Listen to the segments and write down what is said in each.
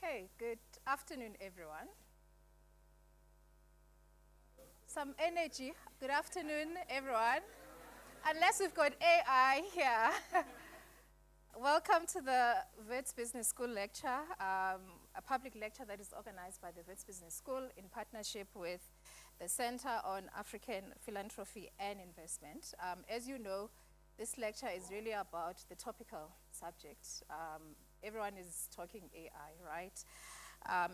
Okay, good afternoon, everyone. Some energy. Good afternoon, everyone. Unless we've got AI here. Welcome to the Wits Business School lecture, a public lecture that is organized by the Wits Business School in partnership with the Center on African Philanthropy and Investment. As you know, this lecture is really about the topical subject. Everyone is talking AI, right?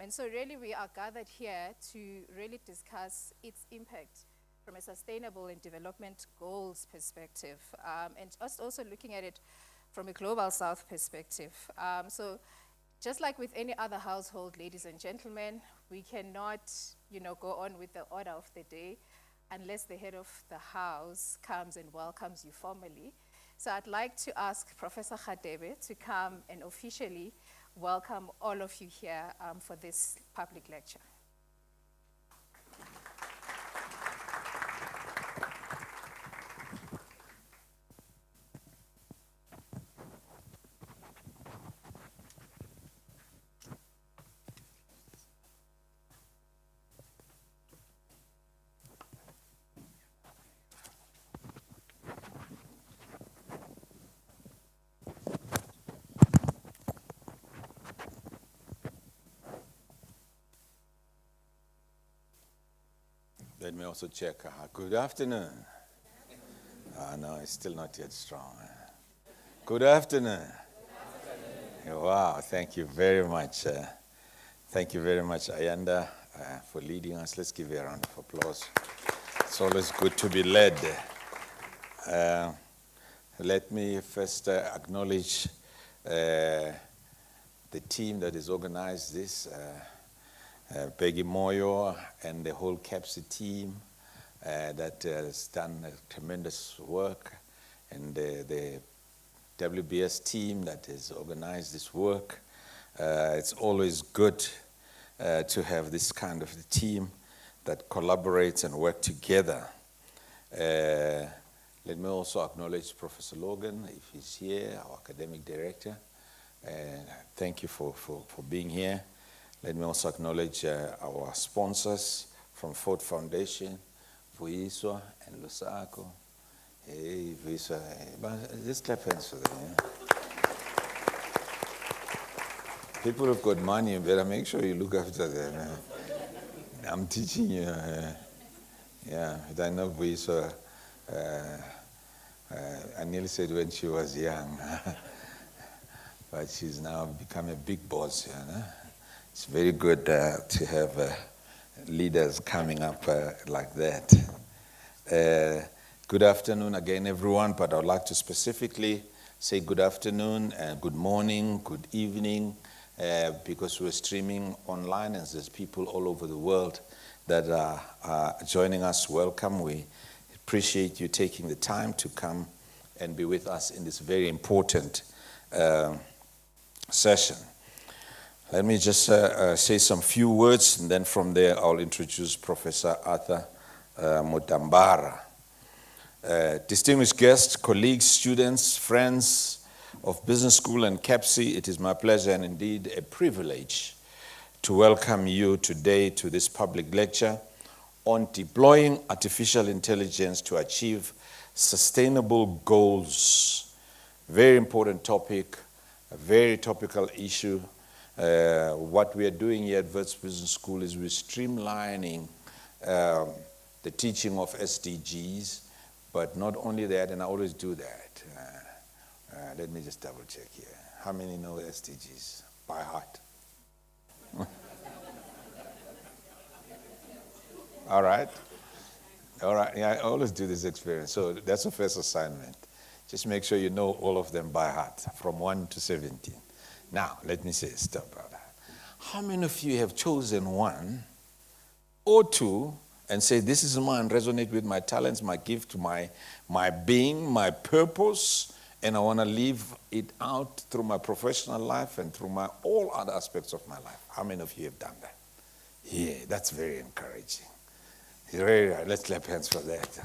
And so really we are gathered here to really discuss its impact from a sustainable and development goals perspective, and just also looking at it from a global south perspective. So just like with any other household, ladies and gentlemen, we cannot, go on with the order of the day unless the head of the house comes and welcomes you formally. So I'd like to ask Professor Radebe to come and officially welcome all of you here for this public lecture. Let me also check. Good afternoon. No, it's still not yet strong. Good afternoon. Wow, thank you very much. Thank you very much, Ayanda, for leading us. Let's give you a round of applause. It's always good to be led. Let me first acknowledge the team that has organized this. Peggy Moyo and the whole CAPSI team that has done tremendous work, and the WBS team that has organized this work. It's always good to have this kind of team that collaborates and work together. Let me also acknowledge Professor Logan, if he's here, our academic director. Thank you for being here. Let me also acknowledge our sponsors from Ford Foundation, Vuiswa and Lusako. Hey, Vuiswa, just clap hands for them. Yeah? People who've got money, you better make sure you look after them. I'm teaching you. Yeah, I know Vuiswa, I nearly said when she was young, but she's now become a big boss, It's very good to have leaders coming up like that. Good afternoon again, everyone, but I'd like to specifically say good afternoon, good morning, good evening, because we're streaming online and there's people all over the world that are joining us. Welcome. We appreciate you taking the time to come and be with us in this very important session. Let me just say some few words, and then from there I'll introduce Professor Arthur Mutambara. Distinguished guests, colleagues, students, friends of Business School and CAPSI, it is my pleasure and indeed a privilege to welcome you today to this public lecture on deploying artificial intelligence to achieve sustainable goals. Very important topic, a very topical issue. What we are doing here at Wits Business School is we're streamlining the teaching of SDGs, but not only that, and I always do that. Let me just double check here. How many know SDGs by heart? All right. Yeah, I always do this experience. So that's the first assignment. Just make sure you know all of them by heart, from 1 to 17. Now, let me say stop about that. How many of you have chosen one or two and say, this is mine, resonate with my talents, my gift, my being, my purpose, and I want to live it out through my professional life and through my all other aspects of my life? How many of you have done that? Yeah, that's very encouraging. Very right. Let's clap hands for that.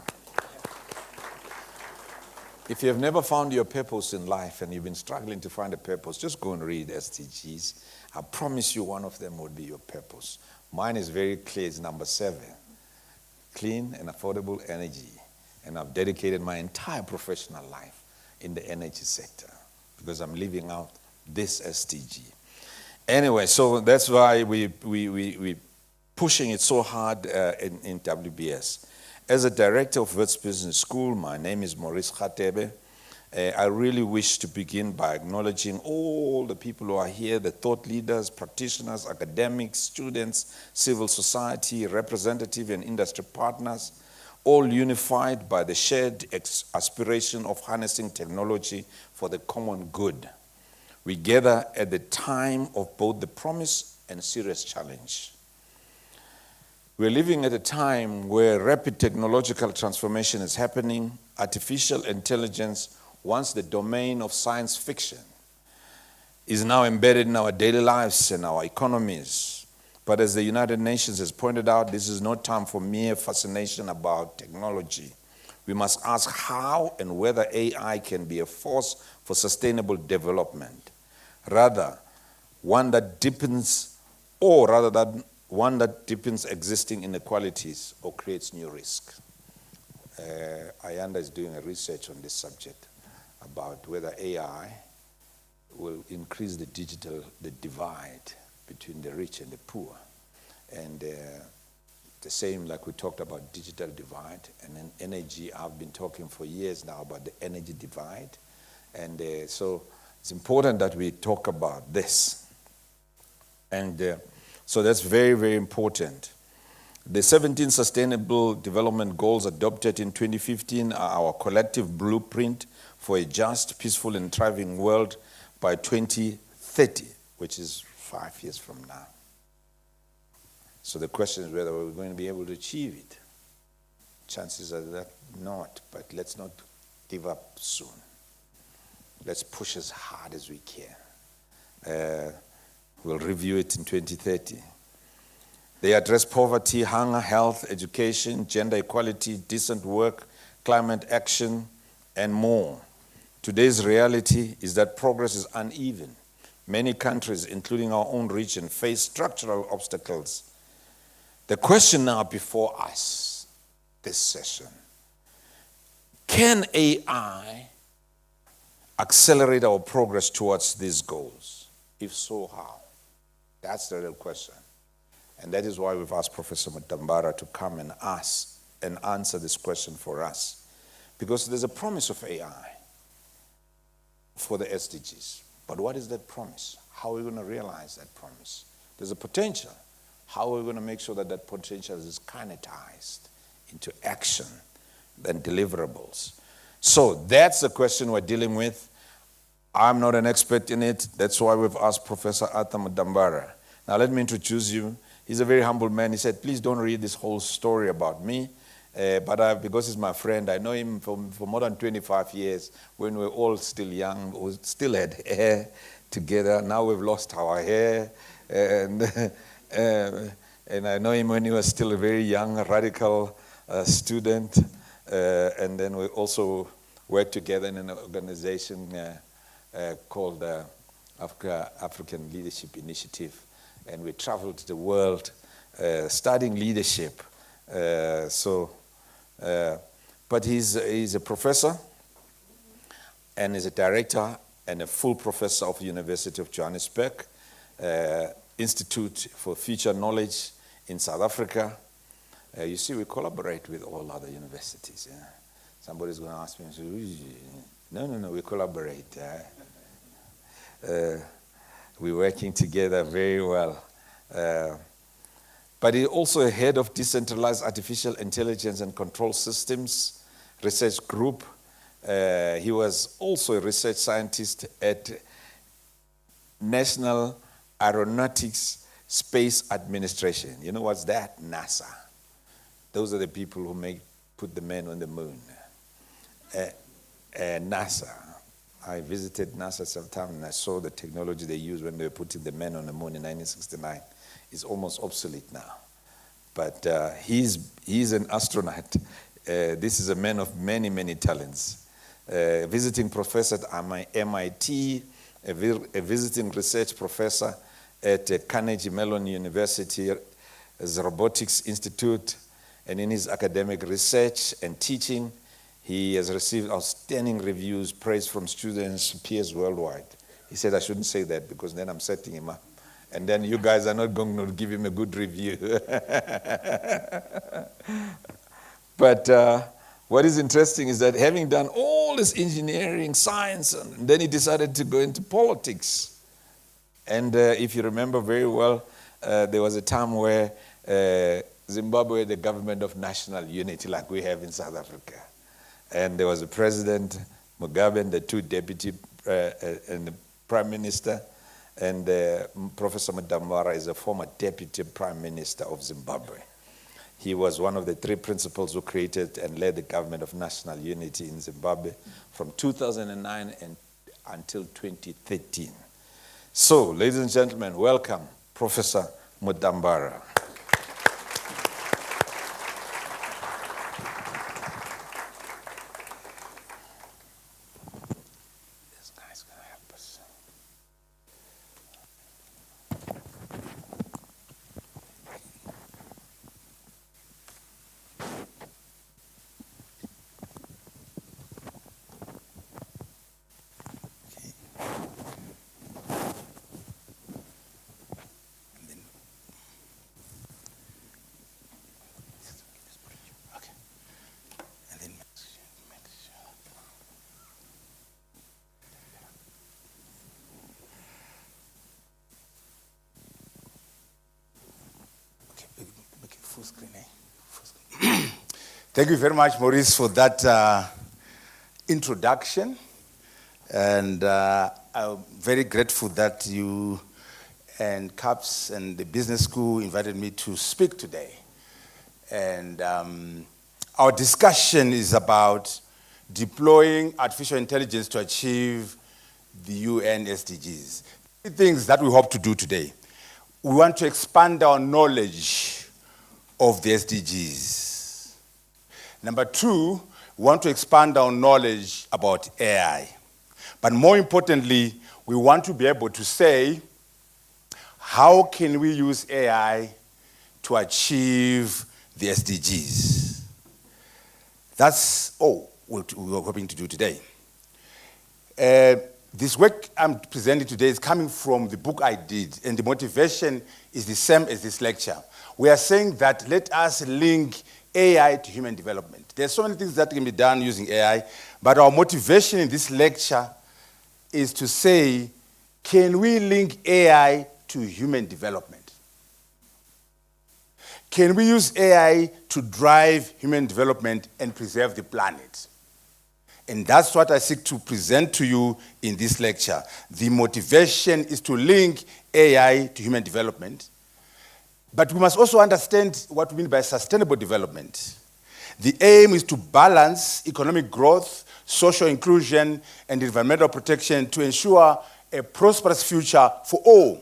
If you have never found your purpose in life and you've been struggling to find a purpose, just go and read SDGs. I promise you one of them would be your purpose. Mine is very clear, it's number 7. Clean and affordable energy. And I've dedicated my entire professional life in the energy sector because I'm living out this SDG. Anyway, so that's why we pushing it so hard in WBS. As a director of Wits Business School, my name is Maurice Khatebe. I really wish to begin by acknowledging all the people who are here, the thought leaders, practitioners, academics, students, civil society, representative and industry partners, all unified by the shared aspiration of harnessing technology for the common good. We gather at the time of both the promise and serious challenge. We're living at a time where rapid technological transformation is happening. Artificial intelligence, once the domain of science fiction, is now embedded in our daily lives and our economies. But as the United Nations has pointed out, this is no time for mere fascination about technology. We must ask how and whether AI can be a force for sustainable development. Rather, one that deepens existing inequalities or creates new risk. Ayanda is doing a research on this subject about whether AI will increase the divide between the rich and the poor. And the same like we talked about digital divide and then energy. I've been talking for years now about the energy divide. And so it's important that we talk about this. And so that's very, very important. The 17 Sustainable Development Goals adopted in 2015 are our collective blueprint for a just, peaceful, and thriving world by 2030, which is 5 years from now. So the question is whether we're going to be able to achieve it. Chances are that not, but let's not give up soon. Let's push as hard as we can. We'll review it in 2030. They address poverty, hunger, health, education, gender equality, decent work, climate action, and more. Today's reality is that progress is uneven. Many countries, including our own region, face structural obstacles. The question now before us, this session, can AI accelerate our progress towards these goals? If so, how? That's the real question. And that is why we've asked Professor Mutambara to come and ask and answer this question for us. Because there's a promise of AI for the SDGs. But what is that promise? How are we going to realize that promise? There's a potential. How are we going to make sure that that potential is kinetized into action and deliverables? So that's the question we're dealing with. I'm not an expert in it. That's why we've asked Professor Arthur Mutambara. Now let me introduce you. He's a very humble man. He said, please don't read this whole story about me. But because he's my friend, I know him for more than 25 years when we were all still young. We still had hair together. Now we've lost our hair. And I know him when he was still a very young, radical student. And then we also worked together in an organization called African Leadership Initiative. And we traveled the world studying leadership. But he's a professor and is a director and a full professor of the University of Johannesburg, Institute for Future Knowledge in South Africa. You see, we collaborate with all other universities. Yeah? Somebody's going to ask me, no, we collaborate. We're working together very well. But he's also a head of Decentralized Artificial Intelligence and Control Systems Research Group. He was also a research scientist at National Aeronautics Space Administration. You know what's that? NASA. Those are the people who put the men on the moon. NASA. I visited NASA sometime and I saw the technology they used when they were putting the men on the moon in 1969. It's almost obsolete now. But he's an astronaut. This is a man of many, many talents. a visiting professor at MIT, a visiting research professor at Carnegie Mellon University's Robotics Institute, and in his academic research and teaching, he has received outstanding reviews, praise from students, peers worldwide. He said I shouldn't say that because then I'm setting him up. And then you guys are not going to give him a good review. But what is interesting is that having done all this engineering, science, and then he decided to go into politics. And if you remember very well, there was a time where Zimbabwe had the government of national unity like we have in South Africa. And there was a president, Mugabe, and the two deputy and the prime minister. And Professor Mutambara is a former deputy prime minister of Zimbabwe. He was one of the three principals who created and led the government of national unity in Zimbabwe from 2009 until 2013. So, ladies and gentlemen, welcome, Professor Mutambara. Thank you very much, Maurice, for that introduction. And I'm very grateful that you and CAPS and the business school invited me to speak today. And our discussion is about deploying artificial intelligence to achieve the UN SDGs. Three things that we hope to do today. We want to expand our knowledge of the SDGs. Number two, we want to expand our knowledge about AI. But more importantly, we want to be able to say, how can we use AI to achieve the SDGs? That's all we're hoping to do today. This work I'm presenting today is coming from the book I did, and the motivation is the same as this lecture. We are saying that let us link AI to human development. There's so many things that can be done using AI, but our motivation in this lecture is to say, can we link AI to human development? Can we use AI to drive human development and preserve the planet? And that's what I seek to present to you in this lecture. The motivation is to link AI to human development. But we must also understand what we mean by sustainable development. The aim is to balance economic growth, social inclusion, and environmental protection to ensure a prosperous future for all,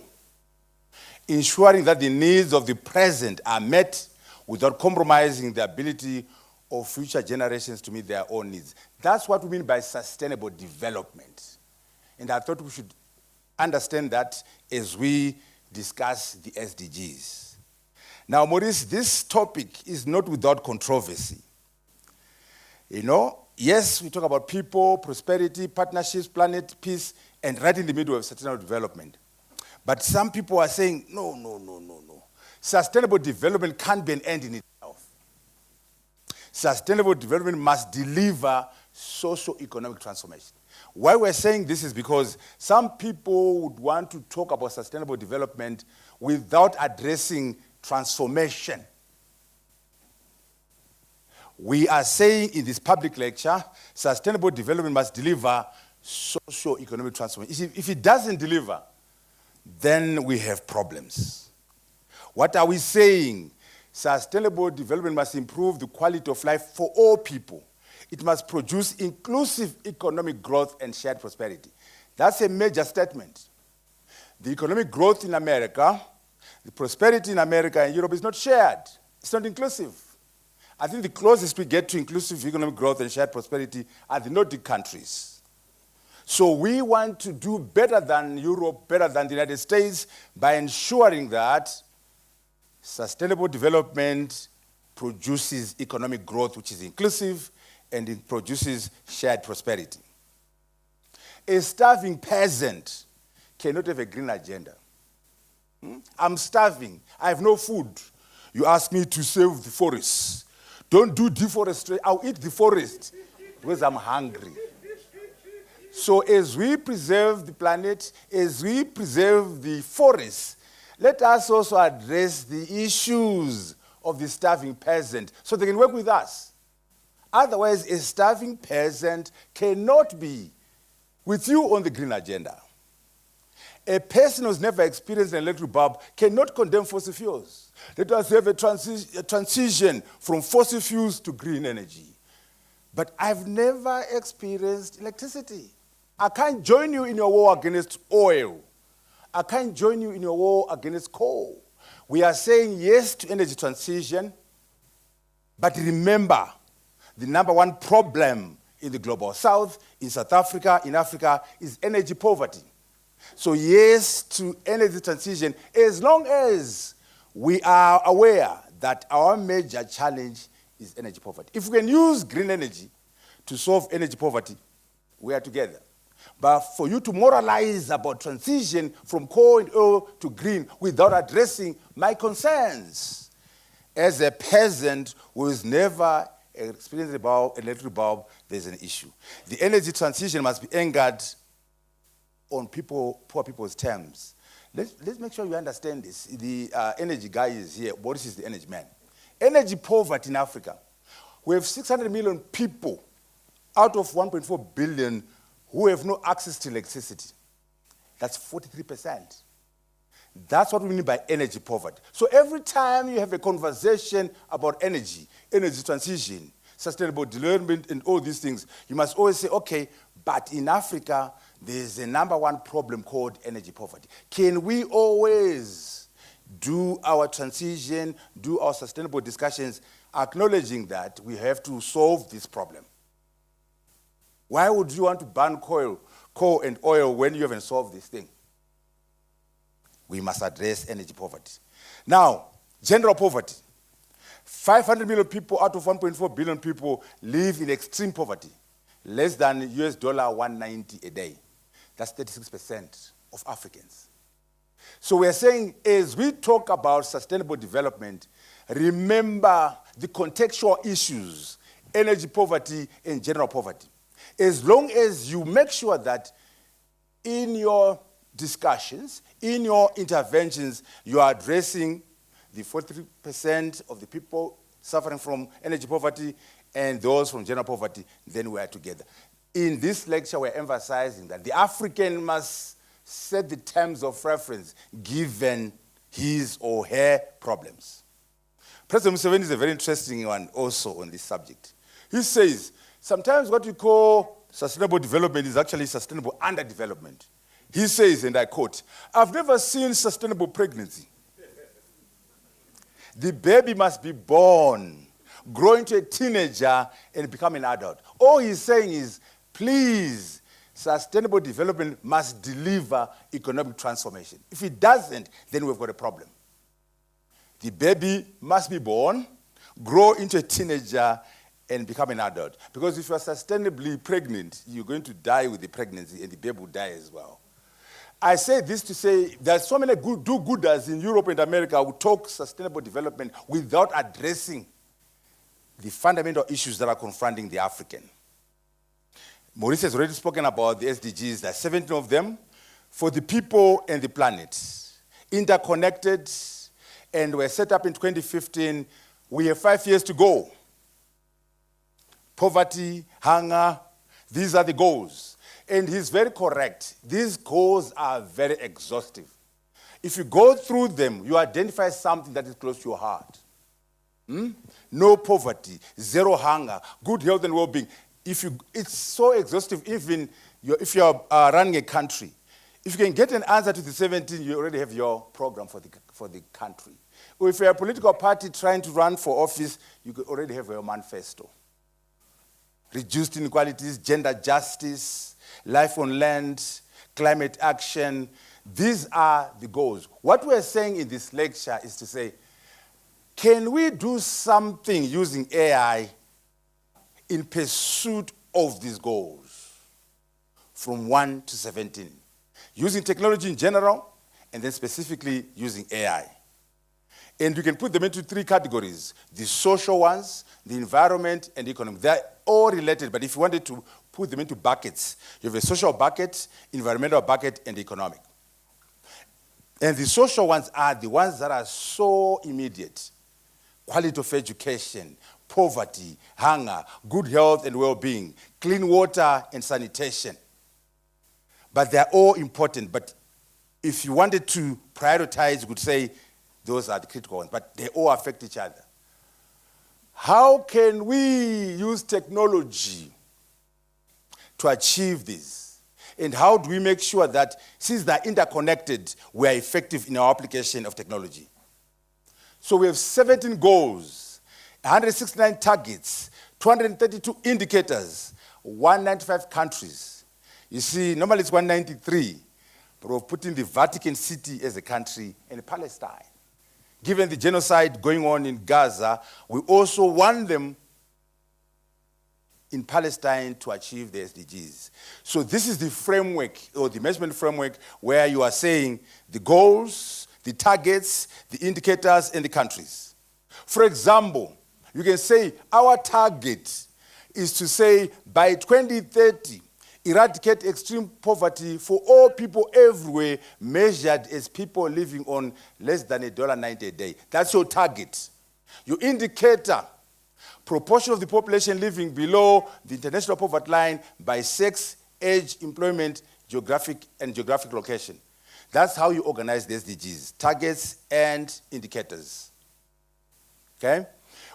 ensuring that the needs of the present are met without compromising the ability of future generations to meet their own needs. That's what we mean by sustainable development. And I thought we should understand that as we discuss the SDGs. Now, Maurice, this topic is not without controversy. You know, yes, we talk about people, prosperity, partnerships, planet, peace, and right in the middle of sustainable development. But some people are saying, no. Sustainable development can't be an end in itself. Sustainable development must deliver socio-economic transformation. Why we're saying this is because some people would want to talk about sustainable development without addressing transformation. We are saying in this public lecture, sustainable development must deliver socio-economic transformation. If it doesn't deliver, then we have problems. What are we saying? Sustainable development must improve the quality of life for all people. It must produce inclusive economic growth and shared prosperity. That's a major statement. The economic growth in America, the prosperity in America and Europe is not shared. It's not inclusive. I think the closest we get to inclusive economic growth and shared prosperity are the Nordic countries. So we want to do better than Europe, better than the United States, by ensuring that sustainable development produces economic growth which is inclusive and it produces shared prosperity. A starving peasant cannot have a green agenda. I'm starving. I have no food. You ask me to save the forest. Don't do deforestation. I'll eat the forest because I'm hungry. So as we preserve the planet, as we preserve the forest, let us also address the issues of the starving peasant so they can work with us. Otherwise, a starving peasant cannot be with you on the green agenda. A person who's never experienced an electric bulb cannot condemn fossil fuels. Let us have a transition from fossil fuels to green energy. But I've never experienced electricity. I can't join you in your war against oil. I can't join you in your war against coal. We are saying yes to energy transition, but remember, the number one problem in the global south, in South Africa, in Africa, is energy poverty. So yes to energy transition, as long as we are aware that our major challenge is energy poverty. If we can use green energy to solve energy poverty, we are together. But for you to moralize about transition from coal and oil to green without addressing my concerns, as a peasant who has never experienced an electric bulb, there's an issue. The energy transition must be anchored on poor people's terms. Let's make sure you understand this. The energy guy is here. Boris is the energy man. Energy poverty in Africa. We have 600 million people out of 1.4 billion who have no access to electricity. That's 43%. That's what we mean by energy poverty. So every time you have a conversation about energy transition, sustainable development, and all these things, you must always say, okay, but in Africa, there's a number one problem called energy poverty. Can we always do our transition, do our sustainable discussions, acknowledging that we have to solve this problem? Why would you want to ban coal and oil when you haven't solved this thing? We must address energy poverty. Now, general poverty. 500 million people out of 1.4 billion people live in extreme poverty, less than US dollar 190 a day. That's 36% of Africans. So we're saying, as we talk about sustainable development, remember the contextual issues, energy poverty and general poverty. As long as you make sure that in your discussions, in your interventions, you are addressing the 43% of the people suffering from energy poverty and those from general poverty, then we are together. In this lecture, we're emphasizing that the African must set the terms of reference given his or her problems. President Museveni is a very interesting one also on this subject. He says, sometimes what you call sustainable development is actually sustainable underdevelopment. He says, and I quote, "I've never seen sustainable pregnancy. The baby must be born, grow into a teenager, and become an adult." All he's saying is, please, sustainable development must deliver economic transformation. If it doesn't, then we've got a problem. The baby must be born, grow into a teenager, and become an adult. Because if you are sustainably pregnant, you're going to die with the pregnancy, and the baby will die as well. I say this to say there's so many do-gooders in Europe and America who talk sustainable development without addressing the fundamental issues that are confronting the African. Maurice has already spoken about the SDGs. There are 17 of them for the people and the planet. Interconnected, and were set up in 2015. We have 5 years to go. Poverty, hunger, these are the goals. And he's very correct. These goals are very exhaustive. If you go through them, you identify something that is close to your heart. No poverty, zero hunger, good health and well-being. It's so exhaustive, even if you're running a country. If you can get an answer to the 17, you already have your program for the country. Or if you're a political party trying to run for office, you could already have your manifesto. Reduced inequalities, gender justice, life on land, climate action. These are the goals. What we're saying in this lecture is to say, can we do something using AI in pursuit of these goals from 1 to 17? Using technology in general, and then specifically using AI. And you can put them into 3 categories: the social ones, the environment, and the economic. They're all related, but if you wanted to put them into buckets, you have a social bucket, environmental bucket, and economic. And the social ones are the ones that are so immediate: quality of education, poverty, hunger, good health and well-being, clean water and sanitation. But they're all important. But if you wanted to prioritize, you could say those are the critical ones, but they all affect each other. How can we use technology to achieve this? And how do we make sure that, since they're interconnected, we are effective in our application of technology? So we have 17 goals, 169 targets, 232 indicators, 195 countries. You see, normally it's 193, but we've put in the Vatican City as a country and Palestine. Given the genocide going on in Gaza, we also want them in Palestine to achieve the SDGs. So this is the framework, or the measurement framework, where you are saying the goals, the targets, the indicators, and the countries. For example, you can say our target is to say by 2030, eradicate extreme poverty for all people everywhere, measured as people living on less than $1.90 a day. That's your target. Your indicator, proportion of the population living below the international poverty line by sex, age, employment, geographic location. That's how you organize the SDGs, targets and indicators. Okay?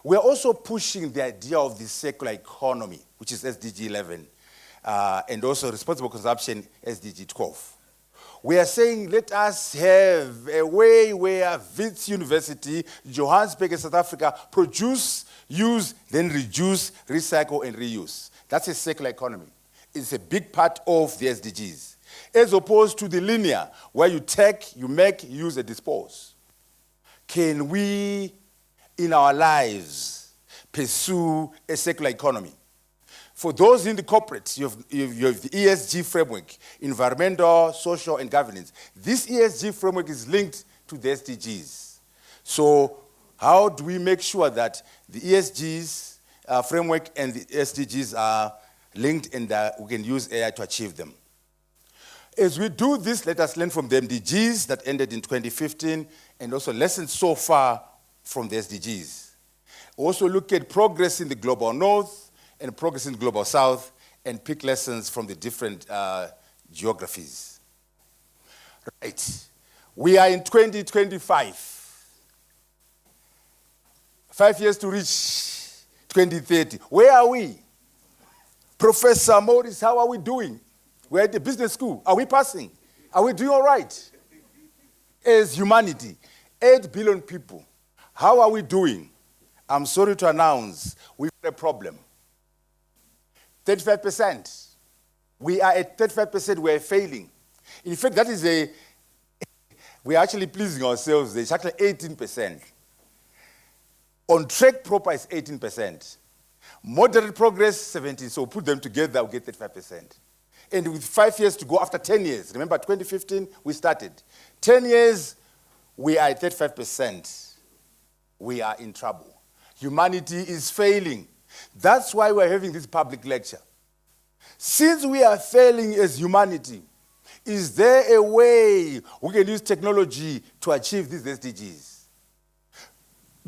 We're also pushing the idea of the circular economy, which is SDG 11. And also responsible consumption, SDG 12. We are saying let us have a way where Wits University, Johannesburg in South Africa, produce, use, then reduce, recycle, and reuse. That's a circular economy. It's a big part of the SDGs. As opposed to the linear, where you take, you make, use, and dispose. Can we, in our lives, pursue a circular economy? For those in the corporates, you have the ESG framework, environmental, social, and governance. This ESG framework is linked to the SDGs. So how do we make sure that the ESGs framework and the SDGs are linked and that we can use AI to achieve them? As we do this, let us learn from the MDGs that ended in 2015 and also lessons so far from the SDGs. Also look at progress in the global north, and progress in the global south, and pick lessons from the different geographies. Right. We are in 2025. 5 years to reach 2030. Where are we? Professor Morris, how are we doing? We're at the business school. Are we passing? Are we doing all right? As humanity, 8 billion people, how are we doing? I'm sorry to announce, we've got a problem. 35%. We are at 35%, we're failing. In fact, that is we're actually pleasing ourselves. It's actually 18%. On track proper is 18%. Moderate progress, 17%. So put them together, we get 35%. And with 5 years to go after 10 years, remember 2015, we started. 10 years, we are at 35%. We are in trouble. Humanity is failing. That's why we're having this public lecture. Since we are failing as humanity, is there a way we can use technology to achieve these SDGs?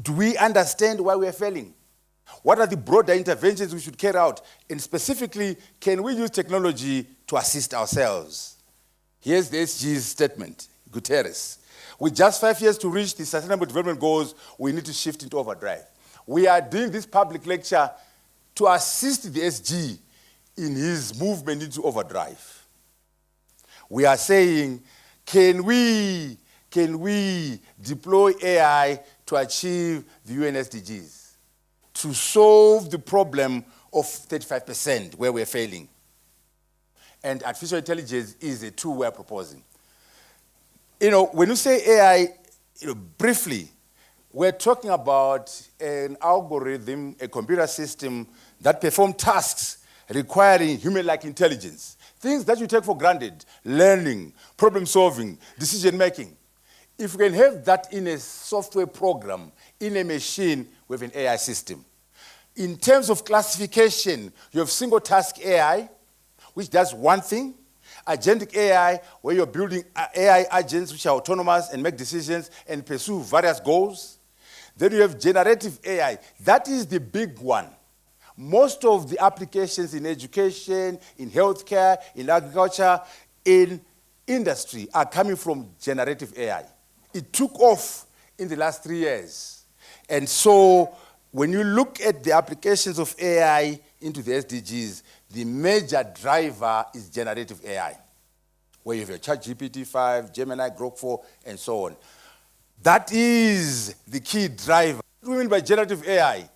Do we understand why we are failing? What are the broader interventions we should carry out? And specifically, can we use technology to assist ourselves? Here's the SDGs statement, Guterres. With just 5 years to reach the Sustainable Development Goals, we need to shift into overdrive. We are doing this public lecture to assist the SG in his movement into overdrive. We are saying, can we deploy AI to achieve the UN SDGs, to solve the problem of 35% where we're failing? And artificial intelligence is a tool we're proposing. When you say AI, briefly, we're talking about an algorithm, a computer system that performs tasks requiring human-like intelligence. Things that you take for granted: learning, problem solving, decision making. If we can have that in a software program, in a machine, with an AI system. In terms of classification, you have single task AI, which does one thing. Agentic AI, where you're building AI agents which are autonomous and make decisions and pursue various goals. Then you have generative AI. That is the big one. Most of the applications in education, in healthcare, in agriculture, in industry are coming from generative AI. It took off in the last 3 years. And so when you look at the applications of AI into the SDGs, the major driver is generative AI, where you have your ChatGPT-5, Gemini, Grok 4, and so on. That is the key driver. What do we mean by generative AI?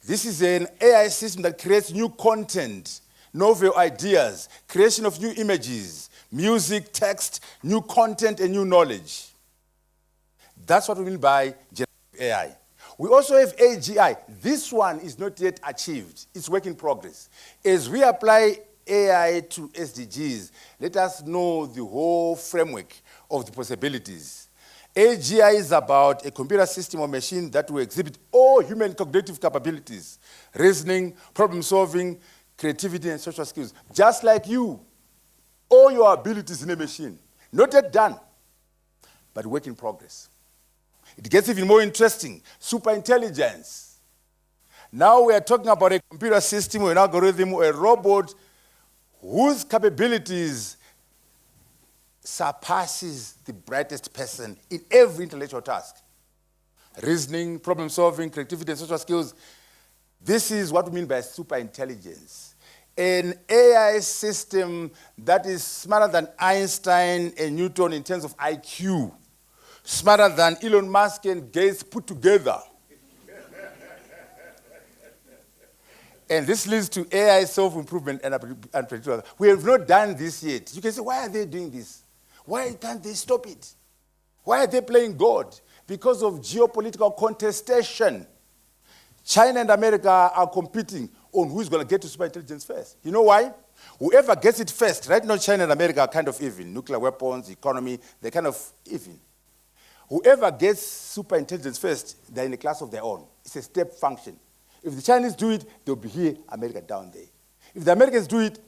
This is an AI system that creates new content, novel ideas, creation of new images, music, text, new content, and new knowledge. That's what we mean by generative AI. We also have AGI. This one is not yet achieved. It's work in progress. As we apply AI to SDGs, let us know the whole framework of the possibilities. AGI is about a computer system or machine that will exhibit all human cognitive capabilities: reasoning, problem solving, creativity, and social skills. Just like you, all your abilities in a machine. Not yet done, but work in progress. It gets even more interesting: superintelligence. Now we are talking about a computer system or an algorithm or a robot whose capabilities surpasses the brightest person in every intellectual task. Reasoning, problem solving, creativity, and social skills. This is what we mean by superintelligence. An AI system that is smarter than Einstein and Newton in terms of IQ. Smarter than Elon Musk and Gates put together. And this leads to AI self-improvement and predictability. We have not done this yet. You can say, why are they doing this? Why can't they stop it? Why are they playing God? Because of geopolitical contestation. China and America are competing on who's going to get to superintelligence first. You know why? Whoever gets it first, right now China and America are kind of even. Nuclear weapons, economy, they're kind of even. Whoever gets superintelligence first, they're in a class of their own. It's a step function. If the Chinese do it, they'll be here, America down there. If the Americans do it,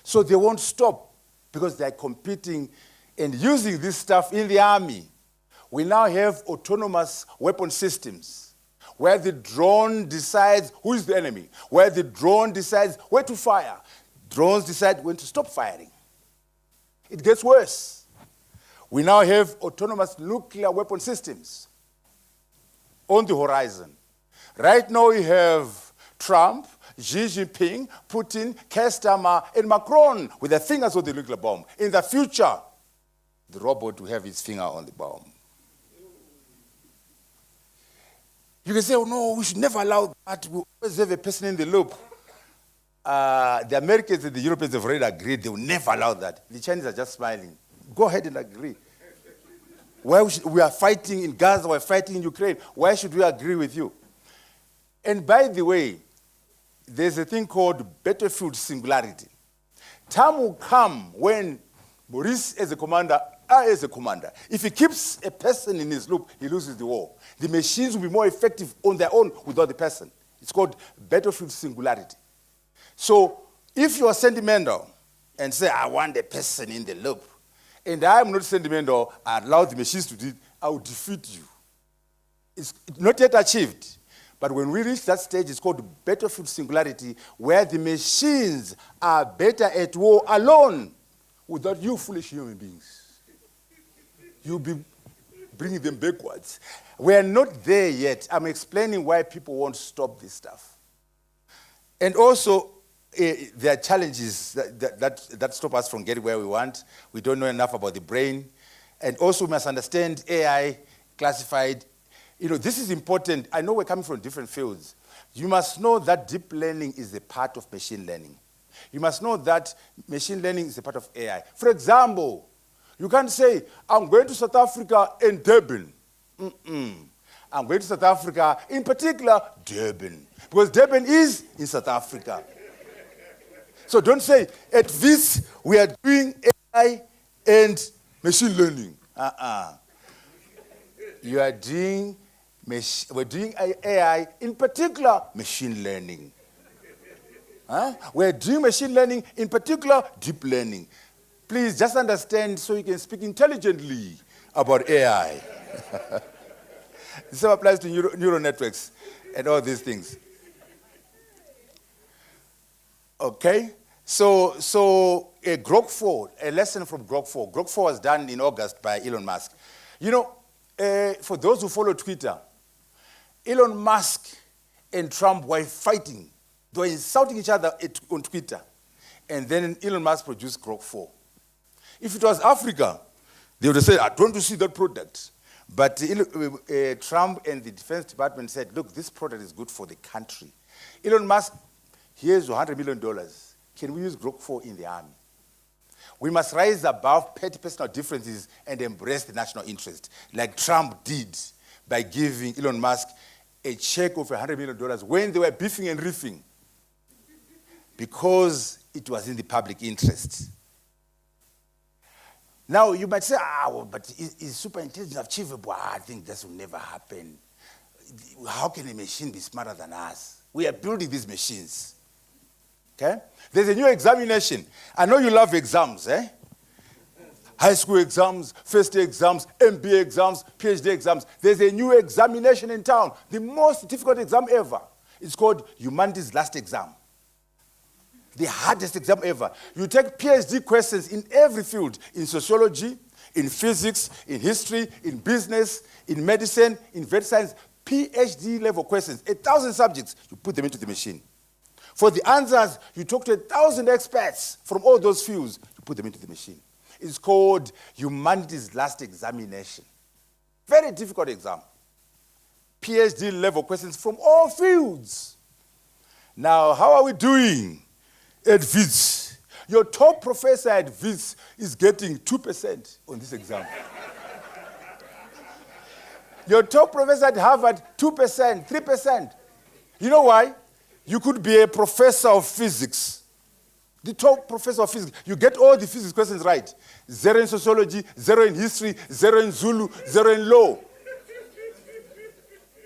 so they won't stop because they're competing and using this stuff in the army. We now have autonomous weapon systems where the drone decides who is the enemy, where the drone decides where to fire. Drones decide when to stop firing. It gets worse. We now have autonomous nuclear weapon systems on the horizon. Right now we have Trump, Xi Jinping, Putin, Kestama, and Macron with their fingers on the nuclear bomb. In the future, the robot will have his finger on the bomb. You can say, oh no, we should never allow that. We always have a person in the loop. The Americans and the Europeans have already agreed they will never allow that. The Chinese are just smiling. Go ahead and agree. We are fighting in Gaza, we're fighting in Ukraine. Why should we agree with you? And by the way, there's a thing called battlefield singularity. Time will come when Maurice as a commander, I as a commander, if he keeps a person in his loop, he loses the war. The machines will be more effective on their own without the person. It's called battlefield singularity. So if you are sentimental and say, I want a person in the loop, and I'm not sentimental, I allow the machines to do it, I will defeat you. It's not yet achieved. But when we reach that stage, it's called battlefield singularity, where the machines are better at war alone without you foolish human beings. You'll be bringing them backwards. We're not there yet. I'm explaining why people won't stop this stuff. And also, there are challenges that stop us from getting where we want. We don't know enough about the brain. And also we must understand AI classified. This is important. I know we're coming from different fields. You must know that deep learning is a part of machine learning. You must know that machine learning is a part of AI. For example, you can't say, I'm going to South Africa in Durban. I'm going to South Africa, in particular, Durban. Because Durban is in South Africa. So don't say, at this, we are doing AI and machine learning. You are doing, we're doing AI, in particular, machine learning. We're doing machine learning, in particular, deep learning. Please just understand so you can speak intelligently about AI. This applies to neural networks and all these things. Okay? So Grok 4, a lesson from Grok 4. Grok 4 was done in August by Elon Musk. For those who follow Twitter, Elon Musk and Trump were fighting. They were insulting each other on Twitter. And then Elon Musk produced Grok 4. If it was Africa, they would have said, I don't want to see that product. But Trump and the Defense Department said, look, this product is good for the country. Elon Musk, here's $100 million. Can we use Grok 4 in the army? We must rise above petty personal differences and embrace the national interest, like Trump did by giving Elon Musk a check of $100 million when they were beefing and riffing, because it was in the public interest. Now, you might say, but is superintelligence achievable? I think this will never happen. How can a machine be smarter than us? We are building these machines. Okay? There's a new examination. I know you love exams, eh? High school exams, first year exams, MBA exams, PhD exams. There's a new examination in town. The most difficult exam ever. It's called Humanities Last Exam. The hardest exam ever. You take PhD questions in every field, in sociology, in physics, in history, in business, in medicine, in vet science, PhD level questions, 1,000 subjects, you put them into the machine. For the answers, you talk to 1,000 experts from all those fields, you put them into the machine. It's called Humanities Last Examination. Very difficult exam. PhD level questions from all fields. Now, how are we doing at Wits? Your top professor at Wits is getting 2% on this exam. Your top professor at Harvard, 2%, 3%. You know why? You could be a professor of physics. The top professor of physics. You get all the physics questions right. 0 in sociology, 0 in history, 0 in Zulu, 0 in law.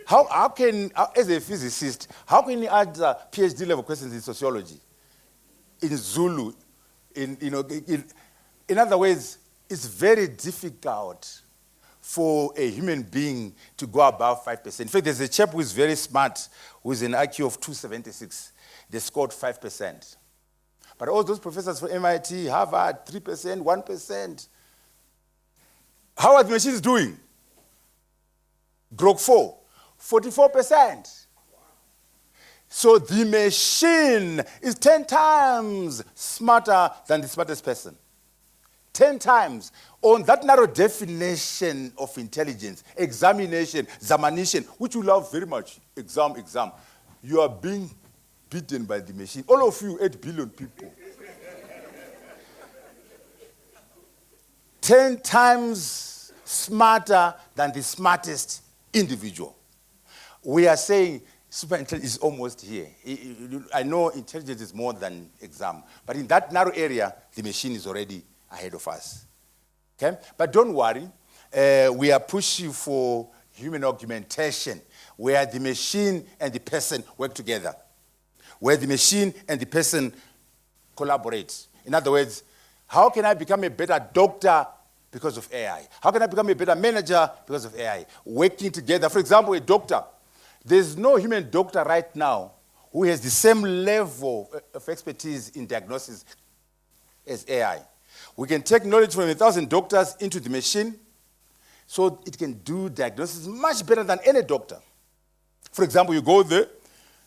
How can, as a physicist, how can you answer PhD level questions in sociology, in Zulu, in other words, it's very difficult for a human being to go above 5%. In fact, there's a chap who is very smart, who is an IQ of 276. They scored 5%. But all those professors from MIT, Harvard, 3%, 1%. How are the machines doing? Grok 4, 44%. So the machine is 10 times smarter than the smartest person. 10 times. On that narrow definition of intelligence, examination, examination, which you love very much, exam, you are being beaten by the machine. All of you, 8 billion people. 10 times smarter than the smartest individual. We are saying superintelligence is almost here. I know intelligence is more than exam, but in that narrow area, the machine is already ahead of us. Okay? But don't worry, we are pushing for human augmentation, where the machine and the person work together, where the machine and the person collaborate. In other words, how can I become a better doctor because of AI? How can I become a better manager because of AI? Working together. For example, a doctor. There's no human doctor right now who has the same level of expertise in diagnosis as AI. We can take knowledge from 1,000 doctors into the machine so it can do diagnosis much better than any doctor. For example, you go there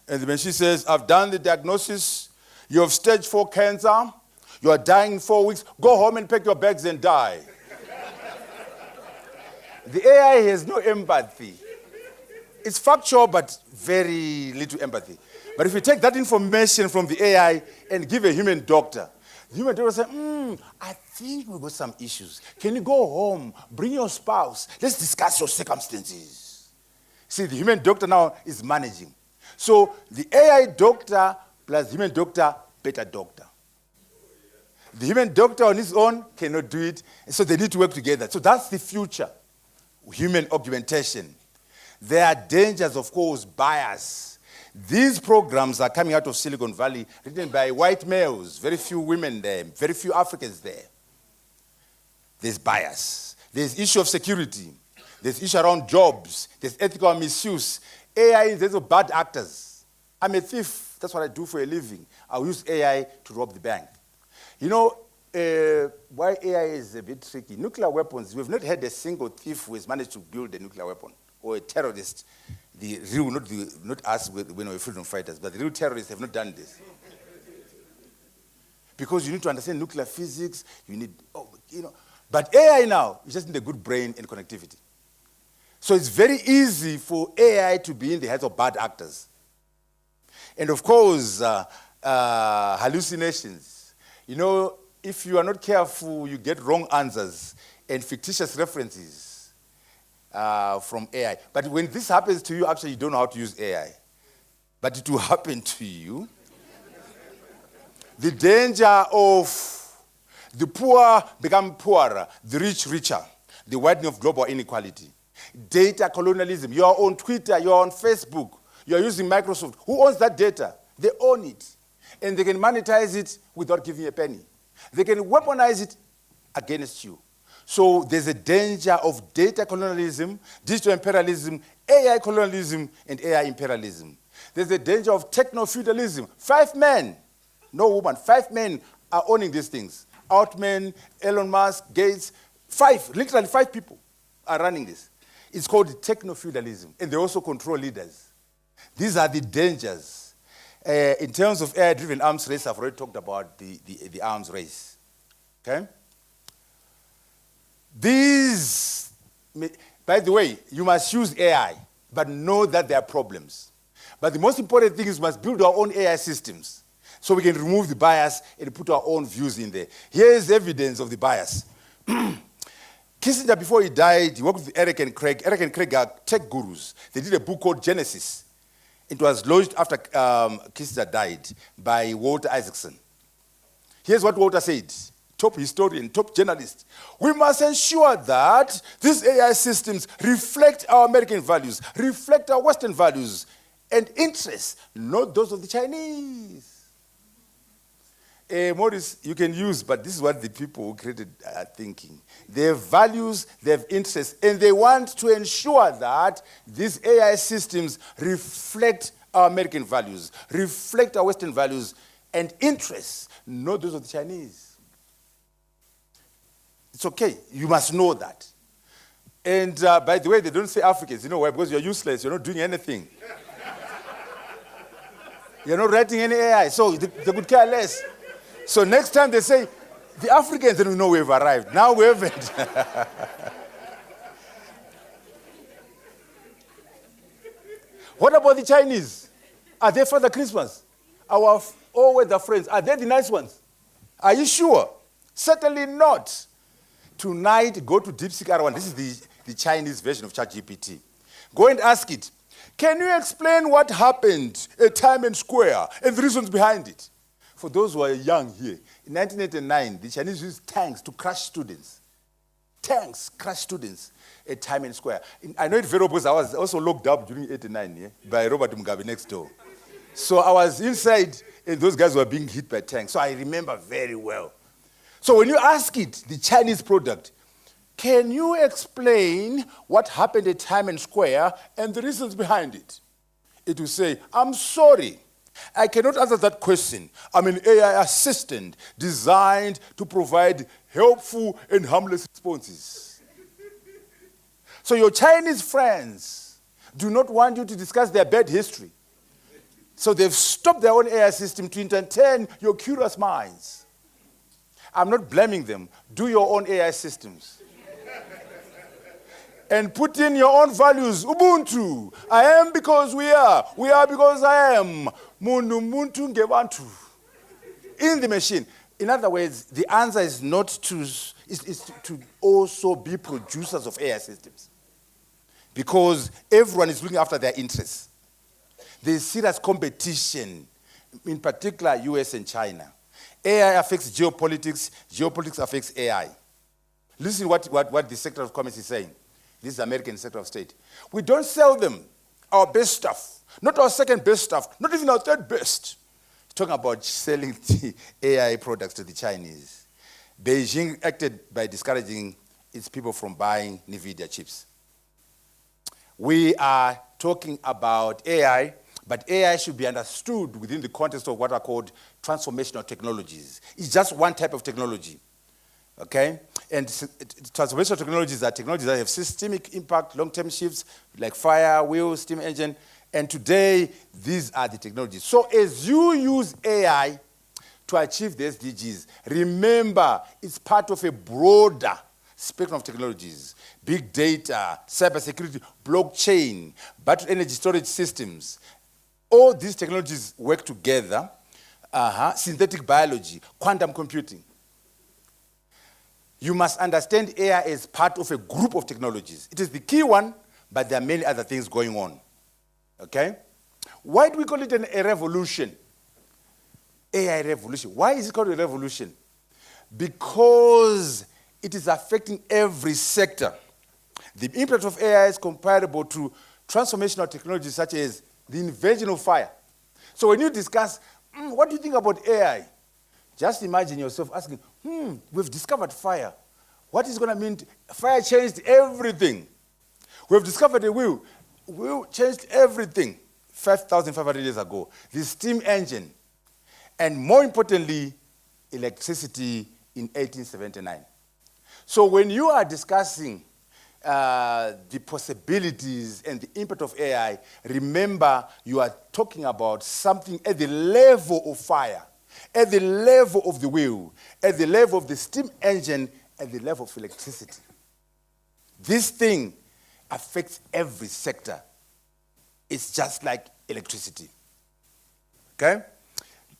and the machine says, I've done the diagnosis, You have stage 4 cancer. You are dying in 4 weeks. Go home and pack your bags and die. The AI has no empathy. It's factual, but very little empathy. But if you take that information from the AI and give a human doctor, the human doctor will say, I think we've got some issues. Can you go home, bring your spouse, let's discuss your circumstances. See, the human doctor now is managing. So the AI doctor plus human doctor, better doctor. The human doctor on his own cannot do it, so they need to work together. So that's the future, human augmentation. There are dangers, of course, bias. These programs are coming out of Silicon Valley, written by white males, very few women there, very few Africans there. There's bias. There's issue of security. There's issue around jobs. There's ethical misuse. AI is there's bad actors. I'm a thief. That's what I do for a living. I'll use AI to rob the bank. You know, why AI is a bit tricky. Nuclear weapons, we've not had a single thief who has managed to build a nuclear weapon, or a terrorist. The real, not us when we're freedom fighters, but the real terrorists have not done this. Because you need to understand nuclear physics, you need, But AI now, you just need a good brain and connectivity. So it's very easy for AI to be in the hands of bad actors. And of course, hallucinations. You know, if you are not careful, you get wrong answers and fictitious references from AI. But when this happens to you, actually, you don't know how to use AI. But it will happen to you. The danger of the poor become poorer, the rich richer, the widening of global inequality. Data colonialism. You are on Twitter, you are on Facebook, you are using Microsoft. Who owns that data? They own it. And they can monetize it without giving a penny. They can weaponize it against you. So there's a danger of data colonialism, digital imperialism, AI colonialism, and AI imperialism. There's a danger of techno-feudalism. 5 men, no woman, 5 men are owning these things. Altman, Elon Musk, Gates, 5, literally 5 people are running this. It's called techno-feudalism, and they also control leaders. These are the dangers. In terms of AI-driven arms race, I've already talked about the arms race. Okay? These, by the way, you must use AI, but know that there are problems. But the most important thing is we must build our own AI systems so we can remove the bias and put our own views in there. Here is evidence of the bias. Kissinger, before he died, he worked with Eric and Craig. Eric and Craig are tech gurus. They did a book called Genesis. It was launched after Kissinger died by Walter Isaacson. Here's what Walter said, top historian, top journalist. We must ensure that these AI systems reflect our American values, reflect our Western values and interests, not those of the Chinese. Maurice, you can use, but this is what the people who created are thinking. They have values, they have interests, and they want to ensure that these AI systems reflect our American values, reflect our Western values and interests, not those of the Chinese. It's okay. You must know that. And by the way, they don't say Africans. You know why? Because you're useless. You're not doing anything. You're not writing any AI, so they could care less. So next time they say, the Africans, then we know we've arrived. Now we haven't. What about the Chinese? Are they Father Christmas? Our all-weather friends, are they the nice ones? Are you sure? Certainly not. Tonight, go to DeepSeek R1. This is the Chinese version of ChatGPT. Go and ask it, can you explain what happened at Time and Square and the reasons behind it? For those who are young here, in 1989, the Chinese used tanks to crush students. Tanks crush students at Time and Square. I know it very well because I was also locked up during 1989 by Robert Mugabe next door. So I was inside, and those guys were being hit by tanks. So I remember very well. So when you ask it, the Chinese product, can you explain what happened at Time and Square and the reasons behind it? It will say, I'm sorry, I cannot answer that question. I'm an AI assistant designed to provide helpful and harmless responses. So your Chinese friends do not want you to discuss their bad history. So they've stopped their own AI system to entertain your curious minds. I'm not blaming them. Do your own AI systems. And put in your own values. Ubuntu. I am because we are. We are because I am. Mundu muntu ngebantu. In the machine. In other words, the answer is not to also be producers of AI systems. Because everyone is looking after their interests. There's serious competition, in particular US and China. AI affects geopolitics, geopolitics affects AI. Listen what the Secretary of Commerce is saying. This is the American Secretary of State. We don't sell them our best stuff, not our second best stuff, not even our third best. Talking about selling the AI products to the Chinese. Beijing acted by discouraging its people from buying NVIDIA chips. We are talking about AI, but AI should be understood within the context of what are called transformational technologies. It's just one type of technology, okay? And transformational technologies are technologies that have systemic impact, long-term shifts, like fire, wheel, steam engine, and today, these are the technologies. So as you use AI to achieve the SDGs, remember, it's part of a broader spectrum of technologies. Big data, cybersecurity, blockchain, battery energy storage systems. All these technologies work together. Synthetic biology, quantum computing. You must understand AI as part of a group of technologies. It is the key one, but there are many other things going on. Okay? Why do we call it a revolution? AI revolution. Why is it called a revolution? Because it is affecting every sector. The impact of AI is comparable to transformational technologies such as the invention of fire. So when you discuss, what do you think about AI? Just imagine yourself asking, we've discovered fire. What is going to mean? Fire changed everything. We've discovered a wheel. Wheel changed everything 5,500 years ago. The steam engine. And more importantly, electricity in 1879. So when you are discussing the possibilities and the impact of AI, remember you are talking about something at the level of fire, at the level of the wheel, at the level of the steam engine, at the level of electricity. This thing affects every sector. It's just like electricity. Okay?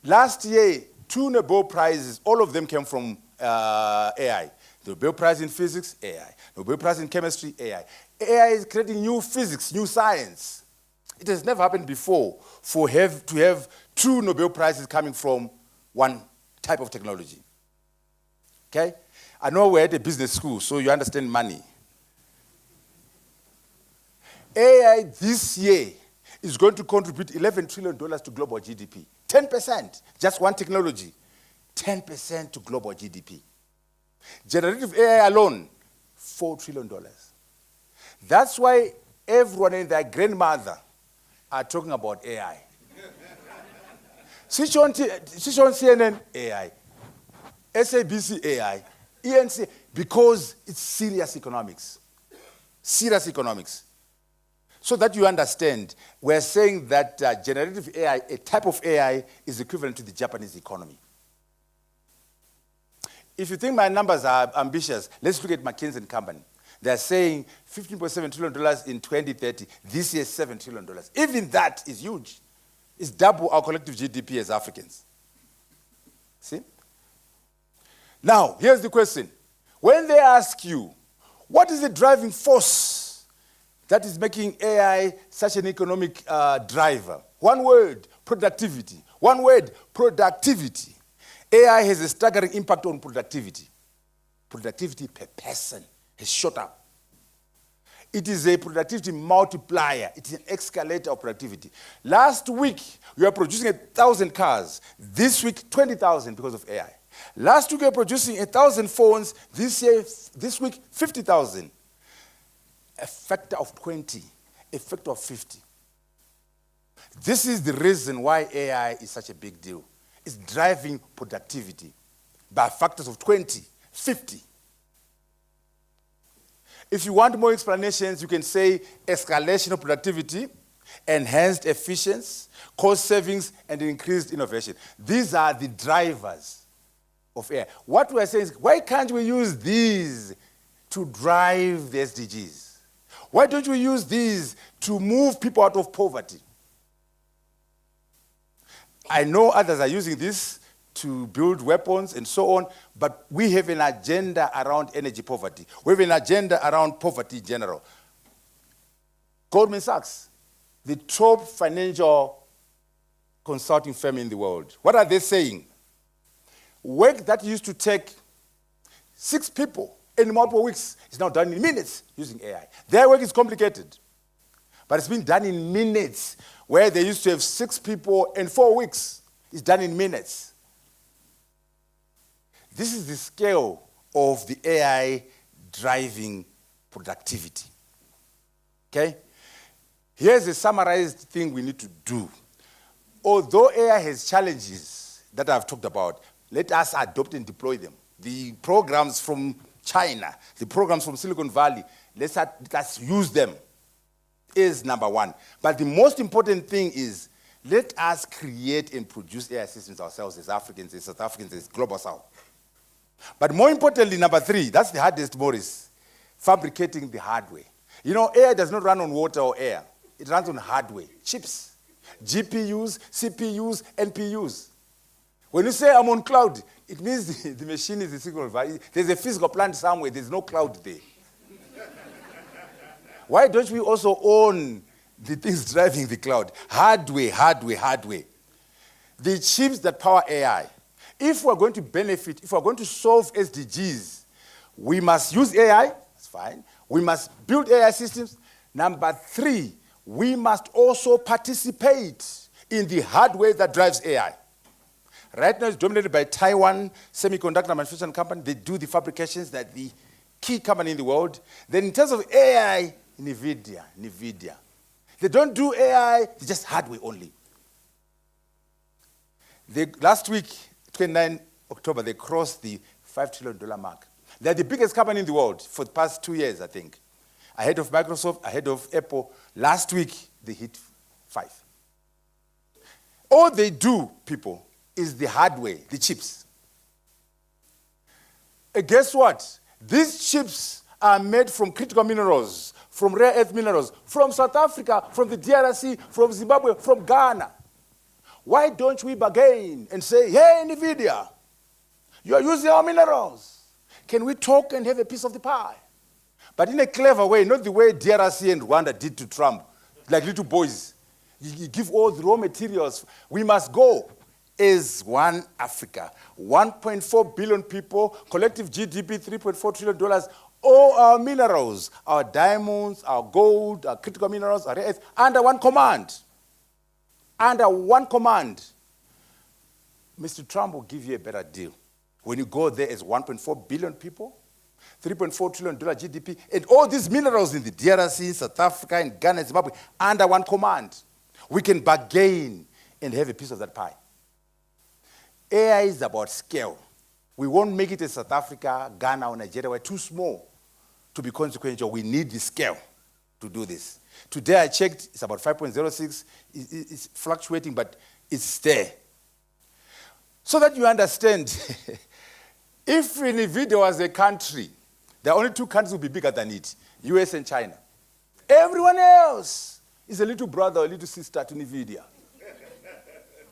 Last year, 2 Nobel Prizes, all of them came from AI. The Nobel Prize in Physics, AI. Nobel Prize in Chemistry, AI. AI is creating new physics, new science. It has never happened before to have 2 Nobel Prizes coming from one type of technology. Okay? I know we're at a business school, so you understand money. AI this year is going to contribute $11 trillion to global GDP. 10%, just one technology. 10% to global GDP. Generative AI alone, $4 trillion. That's why everyone and their grandmother are talking about AI. Switch on CNN, AI. SABC, AI. ENC, because it's serious economics. Serious economics. So that you understand, we're saying that generative AI, a type of AI, is equivalent to the Japanese economy. If you think my numbers are ambitious, let's look at McKinsey & Company. They're saying $15.7 trillion in 2030. This year, $7 trillion. Even that is huge. It's double our collective GDP as Africans. See? Now, here's the question. When they ask you, what is the driving force that is making AI such an economic driver? One word, productivity. One word, productivity. AI has a staggering impact on productivity. Productivity per person has shot up. It is a productivity multiplier. It's an escalator of productivity. Last week, we were producing 1,000 cars. This week, 20,000 because of AI. Last week, we were producing 1,000 phones. This week, 50,000. A factor of 20, a factor of 50. This is the reason why AI is such a big deal. It's driving productivity by factors of 20, 50. If you want more explanations, you can say escalation of productivity, enhanced efficiency, cost savings, and increased innovation. These are the drivers of AI. What we are saying is, why can't we use these to drive the SDGs? Why don't we use these to move people out of poverty? I know others are using this to build weapons and so on, but we have an agenda around energy poverty. We have an agenda around poverty in general. Goldman Sachs, the top financial consulting firm in the world, what are they saying? Work that used to take 6 people in multiple weeks is now done in minutes using AI. Their work is complicated, but it's been done in minutes, where they used to have 6 people in 4 weeks. It's done in minutes. This is the scale of the AI driving productivity. Okay? Here's a summarized thing we need to do. Although AI has challenges that I've talked about, let us adopt and deploy them. The programs from China, the programs from Silicon Valley, let's use them, is number one. But the most important thing is, let us create and produce AI systems ourselves as Africans, as South Africans, as Global South. But more importantly, number 3, that's the hardest, Maurice, fabricating the hardware. You know, AI does not run on water or air. It runs on hardware, chips, GPUs, CPUs, NPUs. When you say I'm on cloud, it means the machine is a physical value. There's a physical plant somewhere. There's no cloud there. Why don't we also own the things driving the cloud? Hardware, hardware, hardware. The chips that power AI. If we're going to benefit, if we're going to solve SDGs, we must use AI. That's fine. We must build AI systems. Number 3, we must also participate in the hardware that drives AI. Right now, it's dominated by Taiwan Semiconductor Manufacturing Company. They do the fabrications, that the key company in the world. Then in terms of AI, NVIDIA. They don't do AI, it's just hardware only. Last week, 29 October, they crossed the $5 trillion mark. They're the biggest company in the world for the past 2 years, I think. Ahead of Microsoft, ahead of Apple. Last week, they hit 5. All they do, people, is the hardware, the chips. And guess what? These chips are made from critical minerals, from rare earth minerals, from South Africa, from the DRC, from Zimbabwe, from Ghana. Why don't we bargain and say, hey, NVIDIA, you are using our minerals. Can we talk and have a piece of the pie? But in a clever way, not the way DRC and Rwanda did to Trump, like little boys. You give all the raw materials. We must go as one Africa. 1.4 billion people, collective GDP, $3.4 trillion. All our minerals, our diamonds, our gold, our critical minerals, our rare earth, under one command. Under one command. Mr. Trump will give you a better deal. When you go there as 1.4 billion people, $3.4 trillion GDP, and all these minerals in the DRC, South Africa, and Ghana, and Zimbabwe, under one command. We can bargain and have a piece of that pie. AI is about scale. We won't make it in South Africa, Ghana, or Nigeria. We're too small to be consequential. We need the scale to do this. Today I checked, it's about 5.06. It's fluctuating, but it's there. So that you understand, if NVIDIA was a country, there are only 2 countries that would be bigger than it, US and China. Everyone else is a little brother or a little sister to NVIDIA.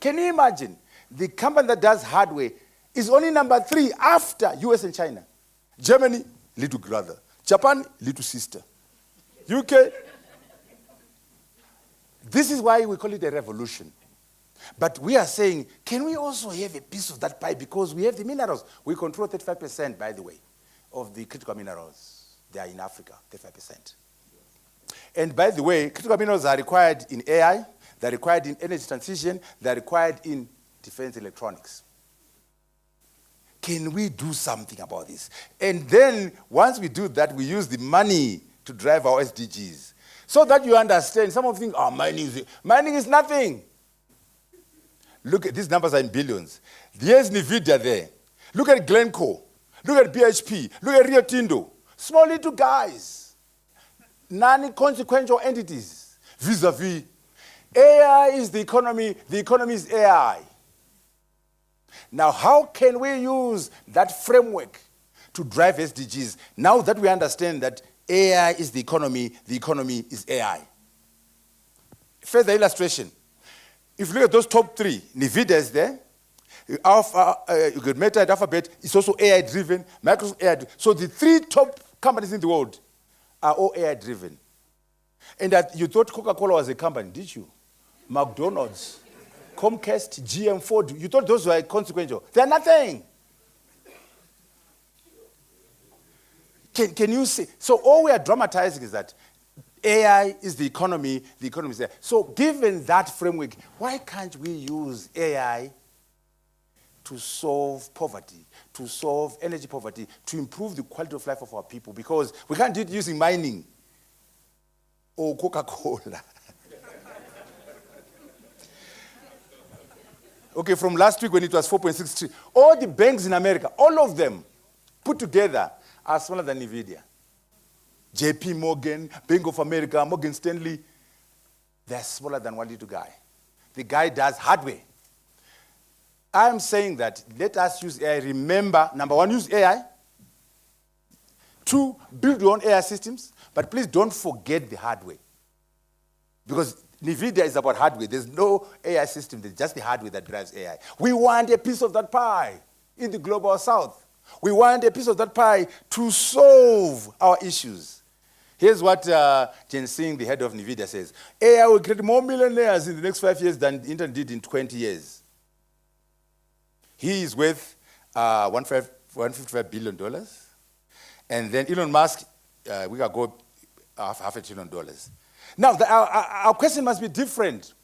Can you imagine? The company that does hardware is only number 3 after US and China. Germany, little brother. Japan, little sister. UK. This is why we call it a revolution. But we are saying, can we also have a piece of that pie? Because we have the minerals. We control 35%, by the way, of the critical minerals. They are in Africa, 35%. And by the way, critical minerals are required in AI, they're required in energy transition, they're required in defense electronics. Can we do something about this? And then, once we do that, we use the money to drive our SDGs. So that you understand, some of you think, oh, mining is nothing. Look at these numbers are in billions. There's NVIDIA there. Look at Glencore. Look at BHP. Look at Rio Tinto. Small little guys. Non-consequential entities vis-a-vis AI is the economy is AI. Now, how can we use that framework to drive SDGs now that we understand that AI is the economy is AI? Further illustration. If you look at those top three, NVIDIA is there. Alpha, you got Meta and Alphabet, it's also AI-driven. Microsoft AI-driven. So the three top companies in the world are all AI-driven. And that you thought Coca-Cola was a company, did you? McDonald's, Comcast, GM, Ford, you thought those were consequential. They're nothing. Can you see? So all we are dramatizing is that AI is the economy is there. So given that framework, why can't we use AI to solve poverty, to solve energy poverty, to improve the quality of life of our people? Because we can't do it using mining or Coca-Cola. Okay, from last week when it was 4.63, all the banks in America, all of them put together are smaller than NVIDIA. JP Morgan, Bank of America, Morgan Stanley, they're smaller than one little guy. The guy does hardware. I'm saying that let us use AI. Remember, number one, use AI. Two, build your own AI systems, but please don't forget the hardware. Because NVIDIA is about hardware. There's no AI system. There's just the hardware that drives AI. We want a piece of that pie in the global south. We want a piece of that pie to solve our issues. Here's what Jen Singh, the head of NVIDIA, says. AI will create more millionaires in the next 5 years than the internet did in 20 years. He is worth $155 billion. And then Elon Musk, we can go $500 billion. Now, our question must be different.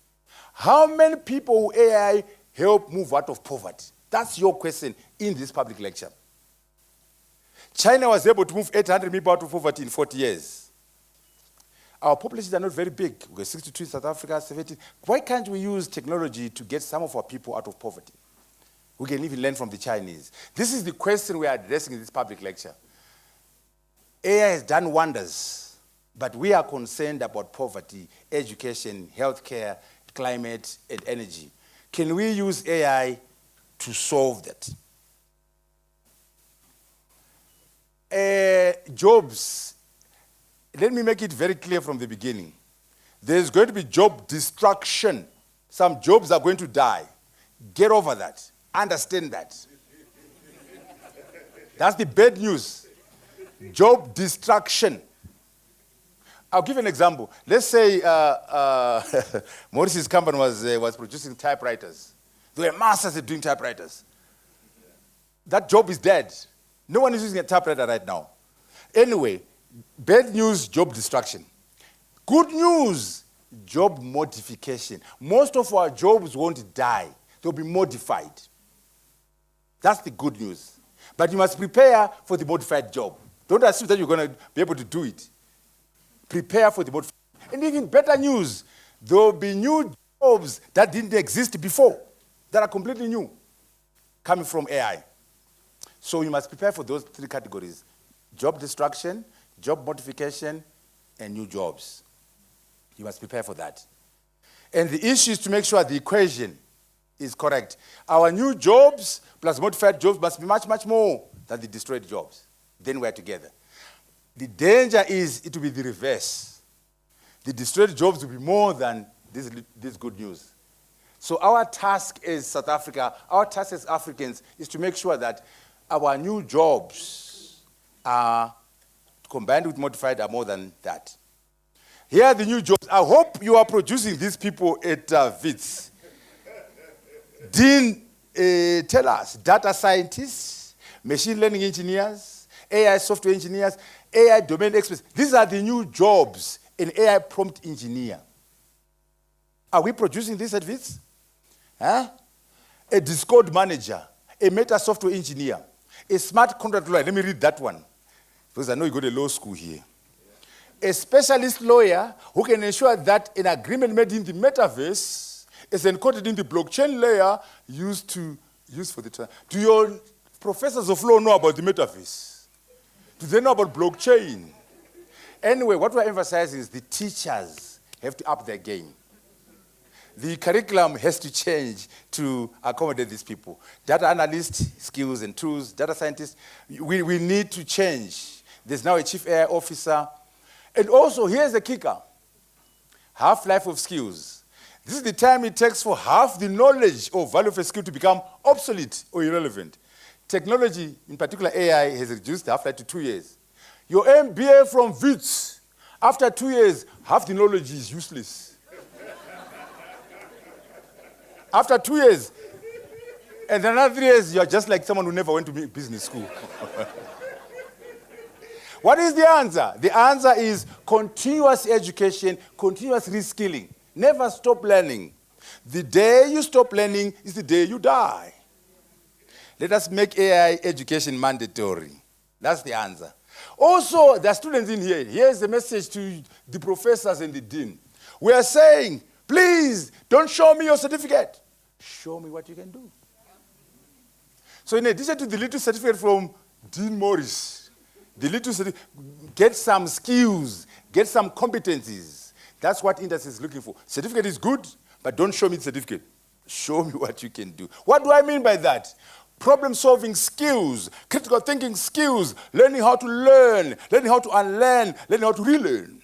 How many people will AI help move out of poverty? That's your question in this public lecture. China was able to move 800 people out of poverty in 40 years. Our populations are not very big. We're 62 in South Africa, 70. Why can't we use technology to get some of our people out of poverty? We can even learn from the Chinese. This is the question we are addressing in this public lecture. AI has done wonders, but we are concerned about poverty, education, healthcare, climate, and energy. Can we use AI to solve that? Jobs. Let me make it very clear from the beginning. There's going to be job destruction. Some jobs are going to die. Get over that. Understand that. That's the bad news. Job destruction. I'll give you an example. Let's say Morris's company was producing typewriters. There were masters at doing typewriters. That job is dead. No one is using a typewriter right now. Anyway, bad news, job destruction. Good news, job modification. Most of our jobs won't die. They'll be modified. That's the good news. But you must prepare for the modified job. Don't assume that you're going to be able to do it. Prepare for the modified. And even better news, there will be new jobs that didn't exist before, that are completely new, coming from AI. So you must prepare for those three categories: job destruction, job modification, and new jobs. You must prepare for that. And the issue is to make sure the equation is correct. Our new jobs plus modified jobs must be much, much more than the destroyed jobs. Then we're together. The danger is it will be the reverse. The destroyed jobs will be more than this good news. So our task as South Africa, our task as Africans, is to make sure that our new jobs are combined with modified are more than that. Here are the new jobs. I hope you are producing these people at Wits. Dean, tell us, data scientists, machine learning engineers, AI software engineers, AI domain experts. These are the new jobs, an AI prompt engineer. Are we producing this at Wits? Huh? A Discord manager, a meta software engineer, a smart contract lawyer. Let me read that one, because I know you go to law school here. A specialist lawyer who can ensure that an agreement made in the metaverse is encoded in the blockchain layer used for the trial. Do your professors of law know about the metaverse? Do they know about blockchain? Anyway, what we're emphasizing is the teachers have to up their game. The curriculum has to change to accommodate these people. Data analyst skills and tools, data scientists, we need to change. There's now a chief AI officer. And also, here's the kicker. Half-life of skills. This is the time it takes for half the knowledge or value of a skill to become obsolete or irrelevant. Technology, in particular AI, has reduced the half-life to 2 years. Your MBA from Wits, after 2 years, half the knowledge is useless. After 2 years, and then another 3 years, you're just like someone who never went to business school. What is the answer? The answer is continuous education, continuous reskilling. Never stop learning. The day you stop learning is the day you die. Let us make AI education mandatory. That's the answer. Also, there are students in here. Here's the message to the professors and the dean. We are saying, please, don't show me your certificate. Show me what you can do. So in addition to the little certificate from Dean Morris, get some skills, get some competencies. That's what industry is looking for. Certificate is good, but don't show me the certificate. Show me what you can do. What do I mean by that? Problem-solving skills, critical thinking skills, learning how to learn, learning how to unlearn, learning how to relearn.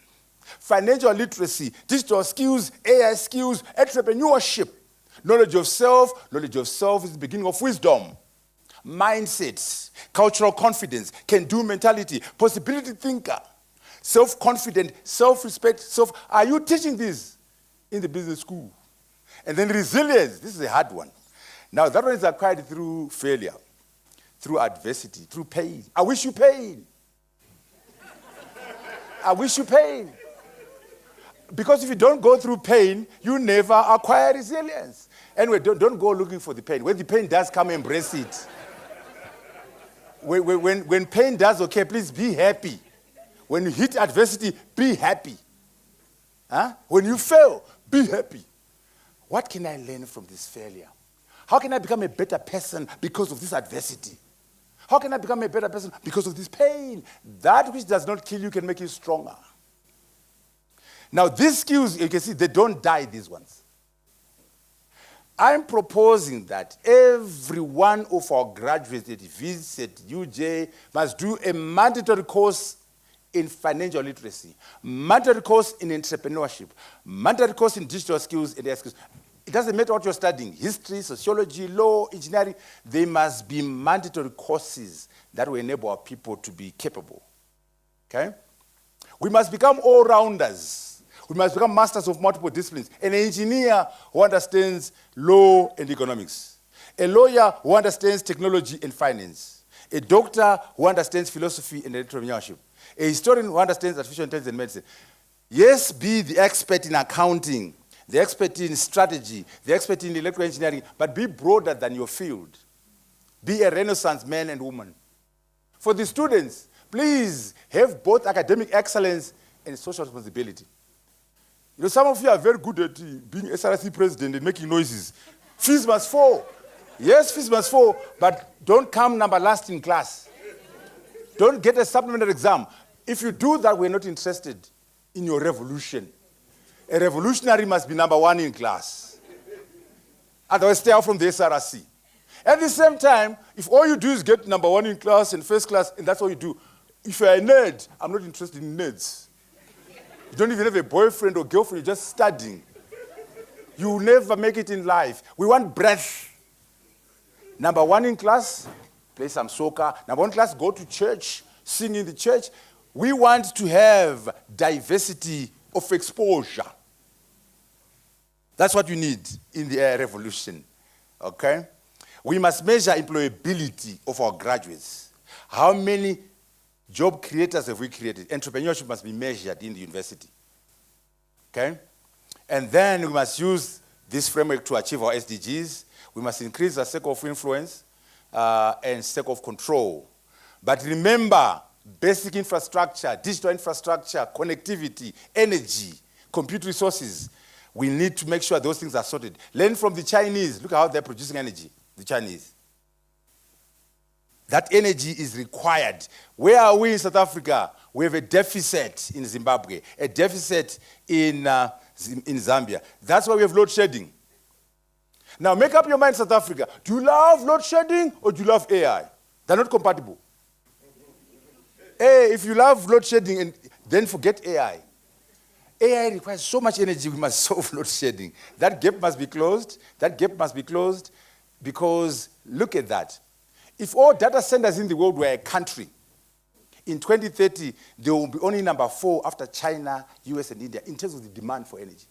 Financial literacy, digital skills, AI skills, entrepreneurship. Knowledge of self is the beginning of wisdom. Mindsets, cultural confidence, can-do mentality, possibility thinker, self-confident, self-respect, Are you teaching this in the business school? And then resilience, this is a hard one. Now, that one is acquired through failure, through adversity, through pain. I wish you pain. I wish you pain. Because if you don't go through pain, you never acquire resilience. Anyway, don't go looking for the pain. When the pain does come, embrace it. When pain does okay, please be happy. When you hit adversity, be happy. When you fail, be happy. What can I learn from this failure? How can I become a better person because of this adversity? How can I become a better person because of this pain? That which does not kill you can make you stronger. Now, these skills, you can see, they don't die, these ones. I'm proposing that every one of our graduates at Wits, at UJ, must do a mandatory course in financial literacy, mandatory course in entrepreneurship, mandatory course in digital skills and AI skills. It doesn't matter what you're studying, history, sociology, law, engineering, they must be mandatory courses that will enable our people to be capable, okay? We must become all-rounders. We must become masters of multiple disciplines. An engineer who understands law and economics. A lawyer who understands technology and finance. A doctor who understands philosophy and entrepreneurship. A historian who understands artificial intelligence and medicine. Yes, be the expert in accounting, the expert in strategy, the expert in electrical engineering, but be broader than your field. Be a Renaissance man and woman. For the students, please have both academic excellence and social responsibility. You know, some of you are very good at being SRC president and making noises. Fees must fall. Yes, fees must fall, but don't come number last in class. Don't get a supplementary exam. If you do that, we're not interested in your revolution. A revolutionary must be number one in class. Otherwise, stay out from the SRC. At the same time, if all you do is get number one in class and first class, and that's all you do, if you're a nerd, I'm not interested in nerds. You don't even have a boyfriend or girlfriend, you're just studying. You will never make it in life. We want breadth. Number one in class, play some soccer. Number one class, go to church, sing in the church. We want to have diversity of exposure. That's what you need in the revolution, okay? We must measure employability of our graduates. How many job creators have we created? Entrepreneurship must be measured in the university, okay? And then we must use this framework to achieve our SDGs. We must increase our circle of influence and circle of control. But remember, basic infrastructure, digital infrastructure, connectivity, energy, compute resources, we need to make sure those things are sorted. Learn from the Chinese. Look at how they're producing energy, the Chinese. That energy is required. Where are we in South Africa? We have a deficit in Zimbabwe, a deficit in in Zambia. That's why we have load shedding. Now make up your mind, South Africa. Do you love load shedding or do you love AI? They're not compatible. Hey, if you love load shedding, then forget AI. AI requires so much energy, we must solve load shedding. That gap must be closed. That gap must be closed because look at that. If all data centers in the world were a country, in 2030, they will be only number 4 after China, US, and India in terms of the demand for energy.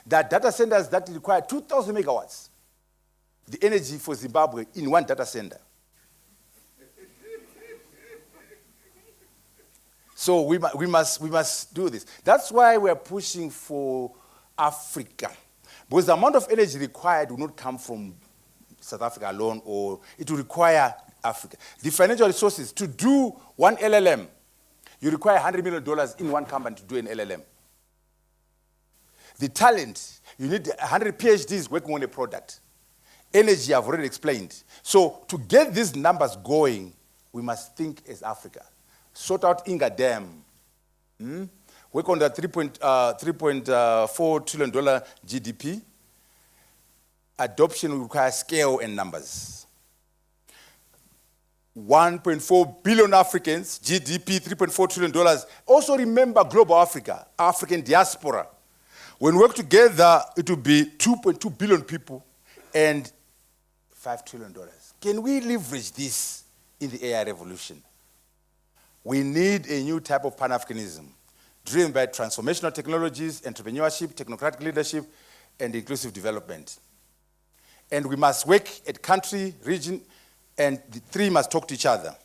There are data centers that require 2,000 megawatts, the energy for Zimbabwe in one data center. So we must do this. That's why we're pushing for Africa. Because the amount of energy required will not come from South Africa alone, or it will require Africa. The financial resources, to do one LLM, you require $100 million in one company to do an LLM. The talent, you need 100 PhDs working on a product. Energy, I've already explained. So to get these numbers going, we must think as Africa. Sort out Inga Dam. Work on the $3.4 trillion GDP. Adoption will require scale and numbers. 1.4 billion Africans, GDP $3.4 trillion. Also remember global Africa, African diaspora. When we work together, it will be 2.2 billion people and $5 trillion. Can we leverage this in the AI revolution? We need a new type of Pan-Africanism, driven by transformational technologies, entrepreneurship, technocratic leadership, and inclusive development. And we must work at country, region, and the three must talk to each other.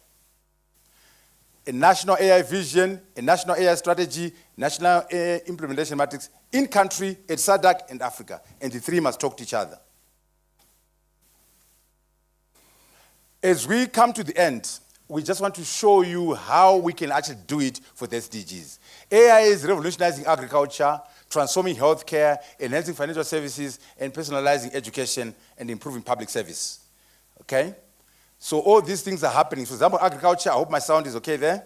A national AI vision, a national AI strategy, national AI implementation matrix in country, at SADC and Africa. And the three must talk to each other. As we come to the end, we just want to show you how we can actually do it for the SDGs. AI is revolutionizing agriculture, transforming healthcare, enhancing financial services, and personalizing education and improving public service. Okay? So all these things are happening. For example, agriculture, I hope my sound is okay there.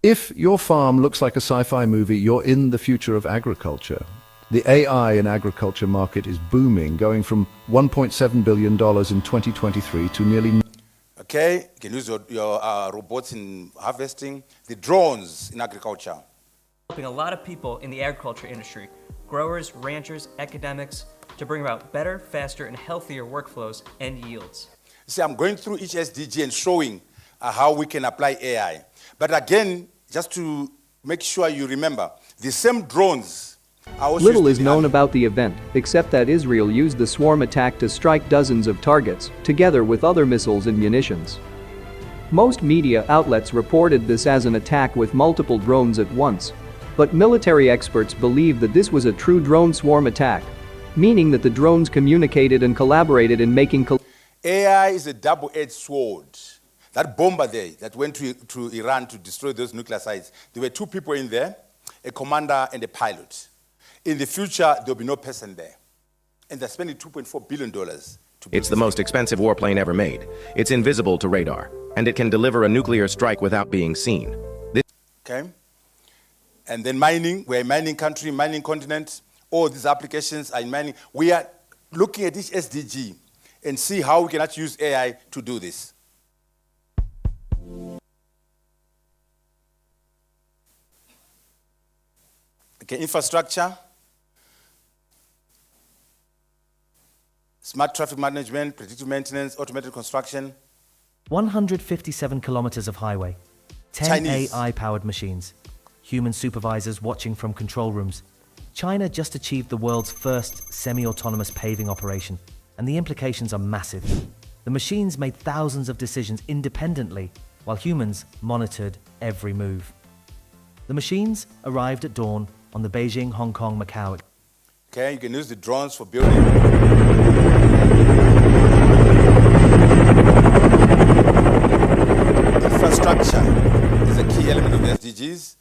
If your farm looks like a sci-fi movie, you're in the future of agriculture. The AI in agriculture market is booming, going from $1.7 billion in 2023 to nearly... Okay, you can use your robots in harvesting, the drones in agriculture. Helping a lot of people in the agriculture industry, growers, ranchers, academics, to bring about better, faster, and healthier workflows and yields. See, I'm going through each SDG and showing how we can apply AI. But again, just to make sure you remember, the same drones are also Little is known about the event, except that Israel used the swarm attack to strike dozens of targets, together with other missiles and munitions. Most media outlets reported this as an attack with multiple drones at once. But military experts believe that this was a true drone swarm attack, meaning that the drones communicated and collaborated in making AI is a double-edged sword. That bomber there that went to Iran to destroy those nuclear sites, there were 2 people in there, a commander and a pilot. In the future, there'll be no person there. And they're spending $2.4 billion to build It's the most expensive warplane ever made. It's invisible to radar, and it can deliver a nuclear strike without being seen. Okay? And then mining, we're a mining country, mining continent. All these applications are in mining. We are looking at each SDG and see how we can actually use AI to do this. Okay, infrastructure, smart traffic management, predictive maintenance, automated construction. 157 kilometers of highway, 10 AI-powered machines, human supervisors watching from control rooms. China just achieved the world's first semi-autonomous paving operation, and the implications are massive. The machines made thousands of decisions independently, while humans monitored every move. The machines arrived at dawn on the Beijing, Hong Kong, Macau. Okay, you can use the drones for building. Infrastructure is a key element of the SDGs.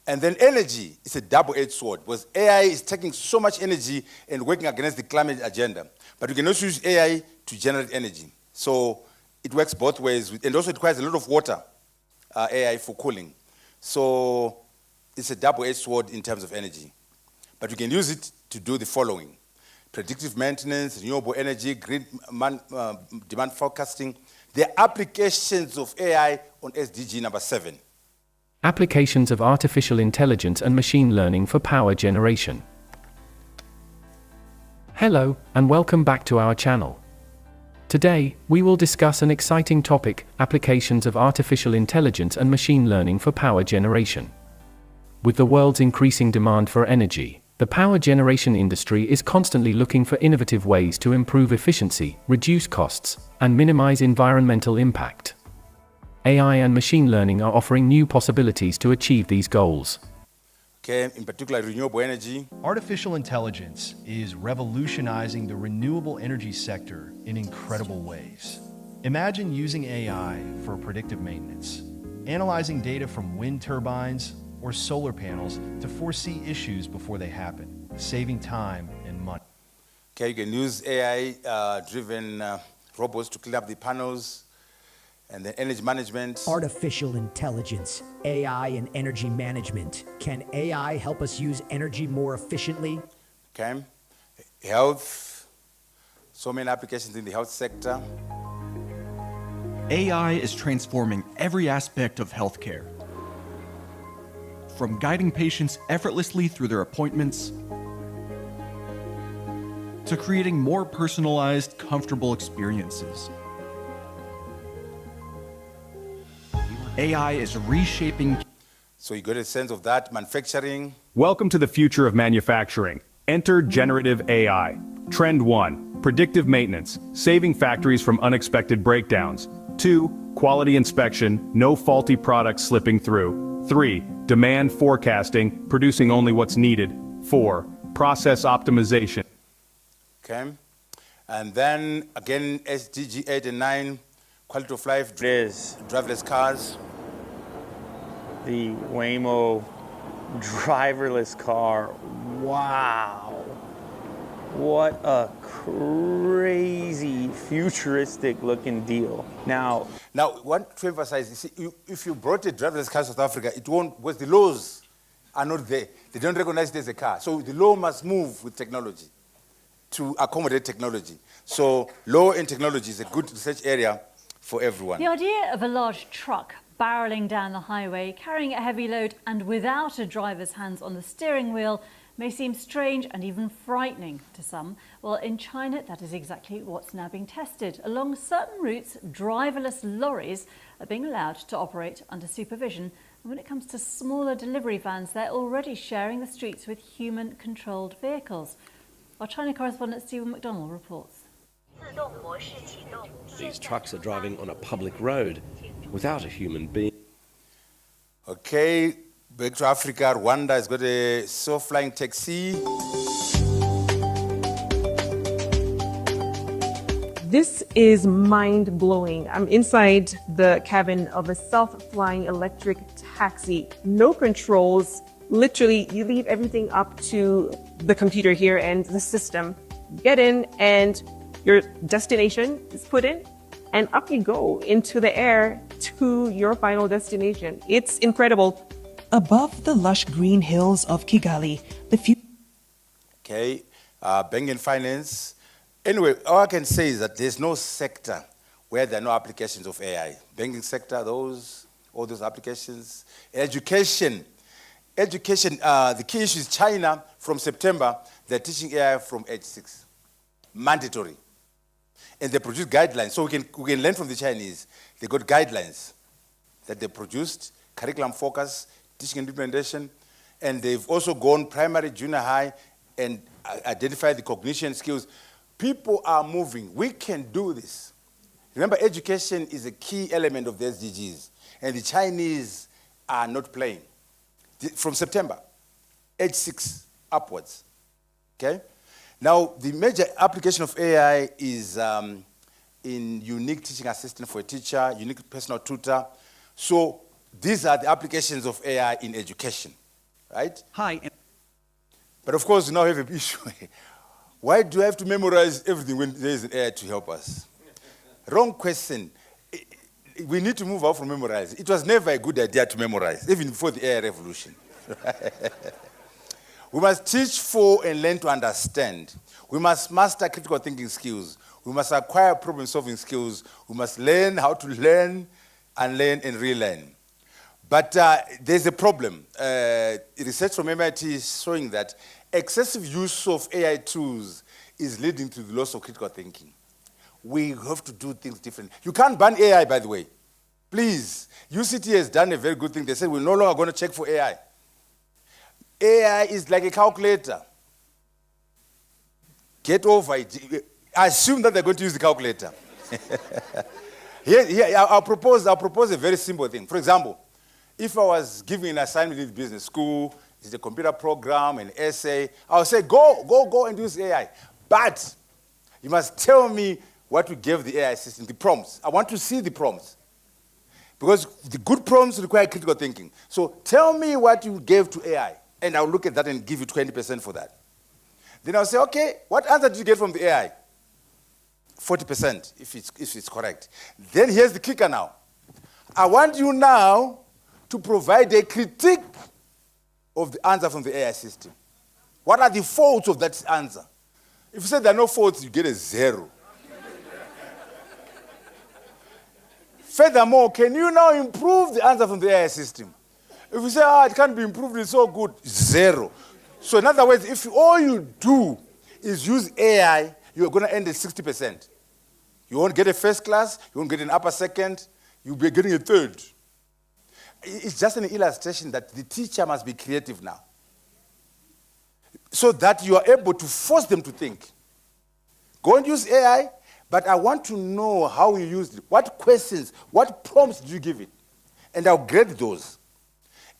And then energy is a double-edged sword, because AI is taking so much energy and working against the climate agenda. But you can also use AI to generate energy. So it works both ways, and also it requires a lot of water, AI for cooling. So it's a double-edged sword in terms of energy. But you can use it to do the following: predictive maintenance, renewable energy, grid demand forecasting. The applications of AI on SDG number 7. Applications of artificial intelligence and machine learning for power generation. Hello, and welcome back to our channel. Today, we will discuss an exciting topic: applications of artificial intelligence and machine learning for power generation. With the world's increasing demand for energy, the power generation industry is constantly looking for innovative ways to improve efficiency, reduce costs, and minimize environmental impact. AI and machine learning are offering new possibilities to achieve these goals. Okay, in particular, renewable energy. Artificial intelligence is revolutionizing the renewable energy sector in incredible ways. Imagine using AI for predictive maintenance, analyzing data from wind turbines or solar panels to foresee issues before they happen, saving time and money. Okay, you can use AI-driven robots to clean up the panels, and then energy management. Artificial intelligence, AI and energy management. Can AI help us use energy more efficiently? Okay, health, so many applications in the health sector. AI is transforming every aspect of healthcare, from guiding patients effortlessly through their appointments to creating more personalized, comfortable experiences. AI is reshaping. So you got a sense of that. Manufacturing. Welcome to the future of manufacturing. Enter generative AI. Trend 1, predictive maintenance, saving factories from unexpected breakdowns. 2, quality inspection, no faulty products slipping through. 3, demand forecasting, producing only what's needed. 4, process optimization. Okay, and then again, SDG 8 and 9, quality of life, driverless cars. The Waymo driverless car. Wow. What a crazy futuristic looking deal. Now, I want to emphasize, you see, if you brought a driverless car to South Africa, it won't, because the laws are not there. They don't recognize it as a car. So the law must move with technology to accommodate technology. So law and technology is a good research area for everyone. The idea of a large truck barreling down the highway, carrying a heavy load and without a driver's hands on the steering wheel may seem strange and even frightening to some. Well, in China, that is exactly what's now being tested. Along certain routes, driverless lorries are being allowed to operate under supervision. And when it comes to smaller delivery vans, they're already sharing the streets with human-controlled vehicles. Our China correspondent Stephen McDonald reports. These trucks are driving on a public road without a human being. Okay, back to Africa. Rwanda has got a self-flying taxi. This is mind-blowing. I'm inside the cabin of a self-flying electric taxi. No controls. Literally, you leave everything up to the computer here and the system. Get in and your destination is put in, and up you go into the air to your final destination. It's incredible. Above the lush green hills of Kigali, Okay, banking and finance. Anyway, all I can say is that there's no sector where there are no applications of AI. Banking sector, all those applications. Education, the key issue is China. From September, they're teaching AI from age 6. Mandatory. And they produce guidelines, so we can learn from the Chinese. They got guidelines that they produced, curriculum focus, teaching and implementation, and they've also gone primary, junior high, and identified the cognition skills. People are moving. We can do this. Remember, education is a key element of the SDGs, and the Chinese are not playing. From September, age 6 upwards, okay? Now, the major application of AI is in unique teaching assistant for a teacher, unique personal tutor. So these are the applications of AI in education, right? Hi. But of course, we now have an issue. Why do I have to memorize everything when there is an AI to help us? Wrong question. We need to move out from memorizing. It was never a good idea to memorize, even before the AI revolution. We must teach for and learn to understand. We must master critical thinking skills. We must acquire problem-solving skills. We must learn how to learn, unlearn, and relearn. But there's a problem. Research from MIT is showing that excessive use of AI tools is leading to the loss of critical thinking. We have to do things differently. You can't ban AI, by the way. Please. UCT has done a very good thing. They said we're no longer going to check for AI. AI is like a calculator. Get over it. I assume that they're going to use the calculator. I'll propose a very simple thing. For example, if I was giving an assignment in the business school, it's a computer program, an essay, I'll say, go and use AI. But you must tell me what you gave the AI system, the prompts. I want to see the prompts. Because the good prompts require critical thinking. So tell me what you gave to AI, and I'll look at that and give you 20% for that. Then I'll say, okay, what answer did you get from the AI? 40%, if it's correct. Then here's the kicker now. I want you now to provide a critique of the answer from the AI system. What are the faults of that answer? If you say there are no faults, you get a 0. Furthermore, can you now improve the answer from the AI system? If you say, it can't be improved, it's so good, 0. So in other words, if all you do is use AI, you're going to end at 60%. You won't get a first class, you won't get an upper second, you'll be getting a third. It's just an illustration that the teacher must be creative now, so that you are able to force them to think. Go and use AI, but I want to know how you used it. What questions, what prompts did you give it? And I'll grade those.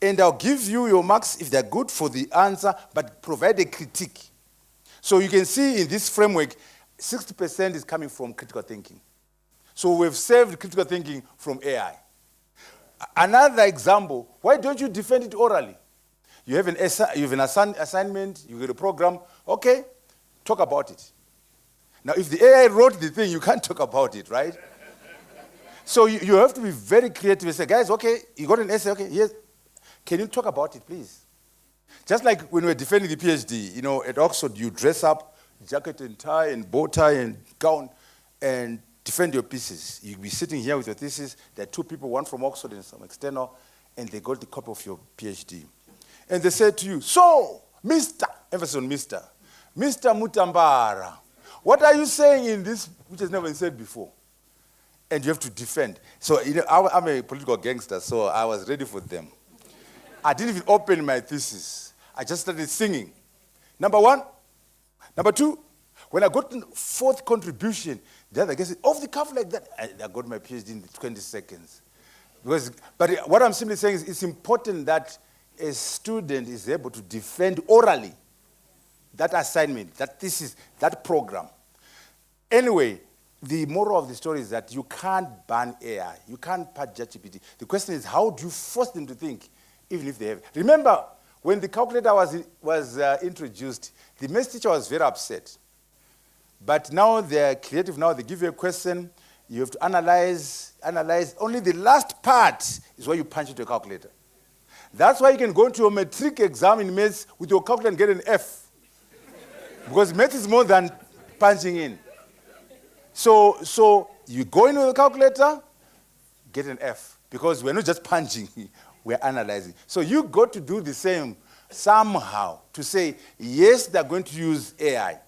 And I'll give you your marks if they're good for the answer, but provide a critique. So you can see in this framework, 60% is coming from critical thinking. So we've saved critical thinking from AI. Another example, why don't you defend it orally? You have an assignment, you get a program, okay, talk about it. Now, if the AI wrote the thing, you can't talk about it, right? So you have to be very creative and say, guys, okay, you got an essay, okay, yes. Can you talk about it, please? Just like when we were defending the PhD, at Oxford, you dress up, jacket and tie and bow tie and gown, and defend your thesis. You'll be sitting here with your thesis. There are two people, one from Oxford and some external, and they got the copy of your PhD. And they said to you, so, Mr. Emphasis on Mr. Mutambara, what are you saying in this which has never been said before? And you have to defend. So, I'm a political gangster, so I was ready for them. I didn't even open my thesis. I just started singing. Number one. Number two, when I got the fourth contribution, the other guy said, off the cuff like that, I got my PhD in 20 seconds. But what I'm simply saying is it's important that a student is able to defend orally that assignment, that thesis, that program. Anyway, the moral of the story is that you can't ban AI. You can't ban ChatGPT. The question is, how do you force them to think, even if they have? Remember, when the calculator was introduced, the maths teacher was very upset. But now they're creative. Now they give you a question. You have to analyze. Only the last part is where you punch into a calculator. That's why you can go into a matric exam in maths with your calculator and get an F. Because maths is more than punching in. So you go into the calculator, get an F. Because we're not just punching, we're analyzing. So you got to do the same somehow to say, yes, they're going to use AI,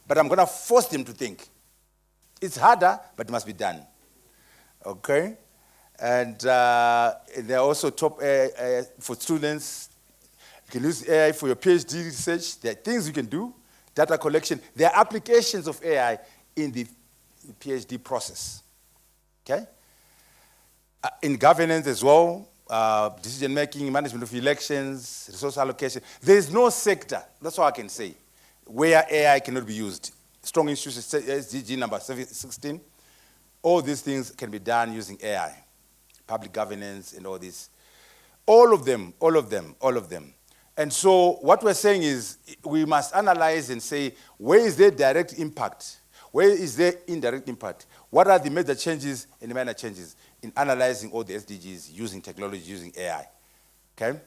but I'm going to force them to think. It's harder, but it must be done. Okay? And there are also top AI for students. You can use AI for your PhD research. There are things you can do, data collection. There are applications of AI in the PhD process. Okay? In governance as well, decision-making, management of elections, resource allocation. There is no sector, that's all I can say, where AI cannot be used. Strong issues, SDG number 16. All these things can be done using AI. Public governance and all this. All of them. And so what we're saying is we must analyze and say, where is there direct impact? Where is there indirect impact? What are the major changes and the minor changes in analyzing all the SDGs using technology, using AI? Okay?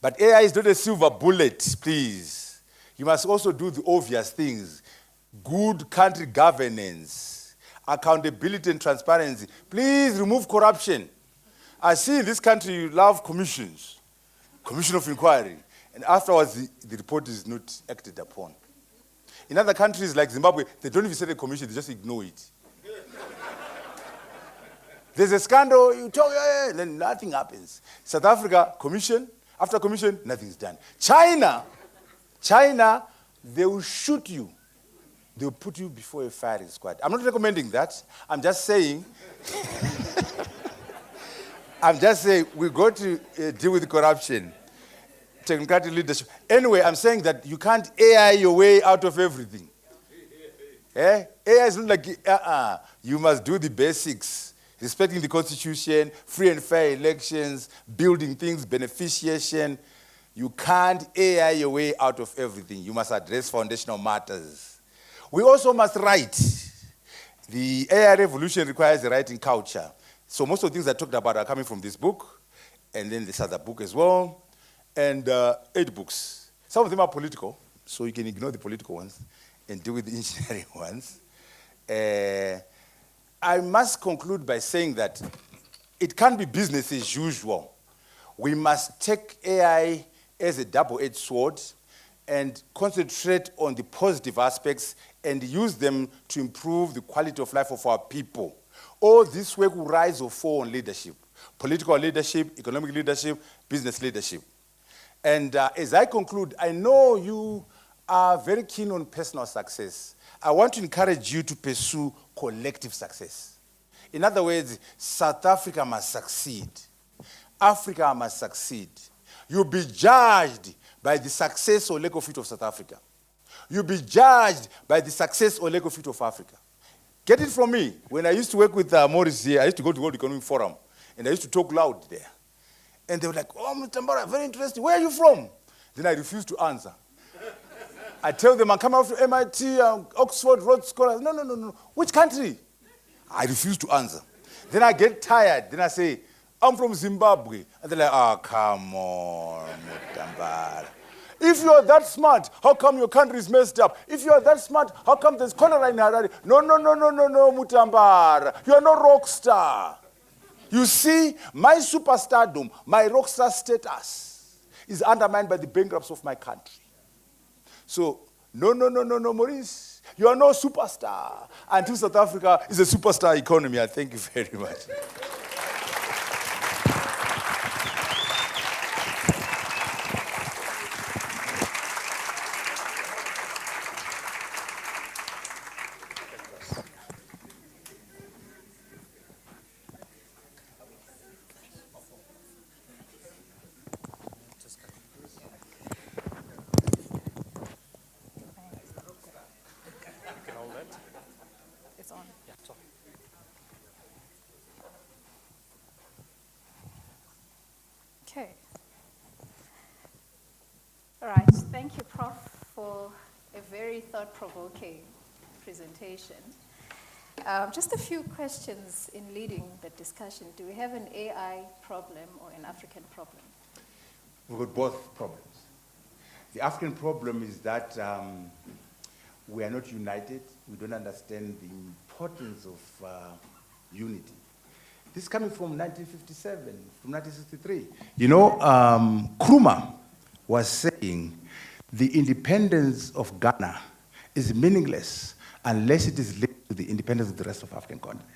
But AI is not a silver bullet, please. You must also do the obvious things. Good country governance, accountability and transparency. Please remove corruption. I see in this country you love commissions, commission of inquiry, and afterwards the report is not acted upon. In other countries like Zimbabwe, they don't even set a commission, they just ignore it. There's a scandal, you talk, yeah, then nothing happens. South Africa, commission, after commission, nothing's done. China, they will shoot you. They will put you before a firing squad. I'm not recommending that. I'm just saying, we got to deal with corruption, technocratic leadership. Anyway, I'm saying that you can't AI your way out of everything. AI is not like, you must do the basics. Respecting the Constitution, free and fair elections, building things, beneficiation. You can't AI your way out of everything. You must address foundational matters. We also must write. The AI revolution requires a writing culture. So most of the things I talked about are coming from this book, and then this other book as well, and 8 books. Some of them are political, so you can ignore the political ones and deal with the engineering ones. I must conclude by saying that it can't be business as usual. We must take AI as a double-edged sword and concentrate on the positive aspects and use them to improve the quality of life of our people. All this work will rise or fall on leadership, political leadership, economic leadership, business leadership. And as I conclude, I know you are very keen on personal success. I want to encourage you to pursue collective success. In other words, South Africa must succeed. Africa must succeed. You'll be judged by the success or lack of it of South Africa. You'll be judged by the success or lack of it of Africa. Get it from me. When I used to work with Morris here, I used to go to World Economic Forum, and I used to talk loud there. And they were like, oh, Mutambara, very interesting. Where are you from? Then I refused to answer. I tell them, I'm coming out from MIT, Oxford, Rhodes Scholars. No. Which country? I refuse to answer. Then I get tired. Then I say, I'm from Zimbabwe. And they're like, oh, come on, Mutambara. If you're that smart, how come your country is messed up? If you're that smart, how come there's cholera in Harare? No, Mutambara. You're no rock star. You see, my superstardom, my rock star status is undermined by the bankrupts of my country. So, no, Maurice. You are no superstar. Until South Africa is a superstar economy. I thank you very much. Okay. All right. Thank you, Prof, for a very thought-provoking presentation. Just a few questions in leading the discussion. Do we have an AI problem or an African problem? We've got both problems. The African problem is that we are not united. We don't understand the importance of unity. This is coming from 1957, from 1963. You know, Nkrumah was saying the independence of Ghana is meaningless unless it is linked to the independence of the rest of the African continent.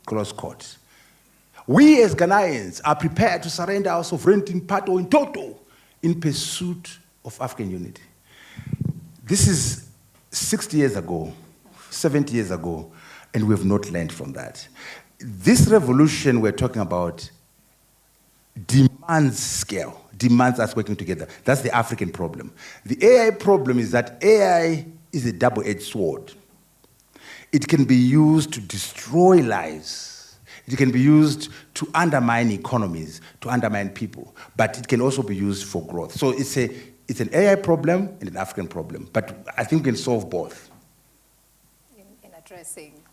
Close quote. We as Ghanaians are prepared to surrender our sovereignty in part or in total in pursuit of African unity. This is 60 years ago, 70 years ago, and we have not learned from that. This revolution we're talking about demands scale, demands us working together. That's the African problem. The AI problem is that AI is a double-edged sword. It can be used to destroy lives. It can be used to undermine economies, to undermine people, but it can also be used for growth. So it's an AI problem and an African problem, but I think we can solve both. In addressing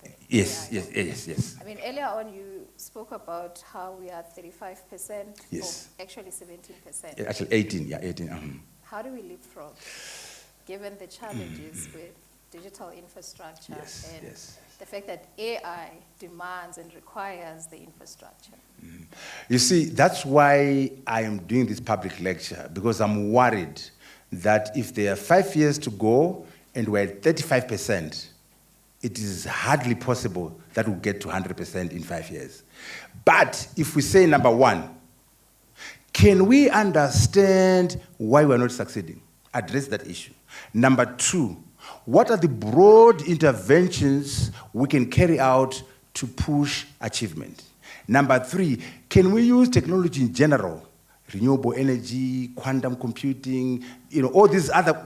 the Yes, yes, yes, yes. I mean, earlier on you spoke about how we are 35%, Yes. or actually 17%. Yeah, actually 18, yeah, 18. How do we leapfrog, given the challenges with digital infrastructure and the fact that AI demands and requires the infrastructure? You see, that's why I am doing this public lecture, because I'm worried that if there are 5 years to go and we're at 35%, it is hardly possible that we'll get to 100% in 5 years. But if we say, number one, can we understand why we're not succeeding? Address that issue. Number two, what are the broad interventions we can carry out to push achievement? Number three, can we use technology in general, renewable energy, quantum computing, all these other,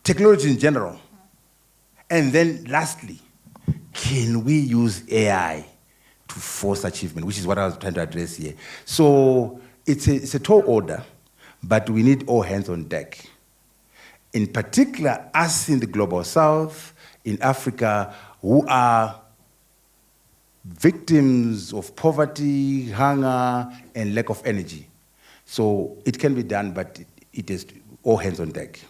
technology in general? And then lastly, can we use AI to force achievement, which is what I was trying to address here. So it's a tall order, but we need all hands on deck. In particular, us in the Global South, in Africa, who are victims of poverty, hunger, and lack of energy. So it can be done, but it is all hands on deck.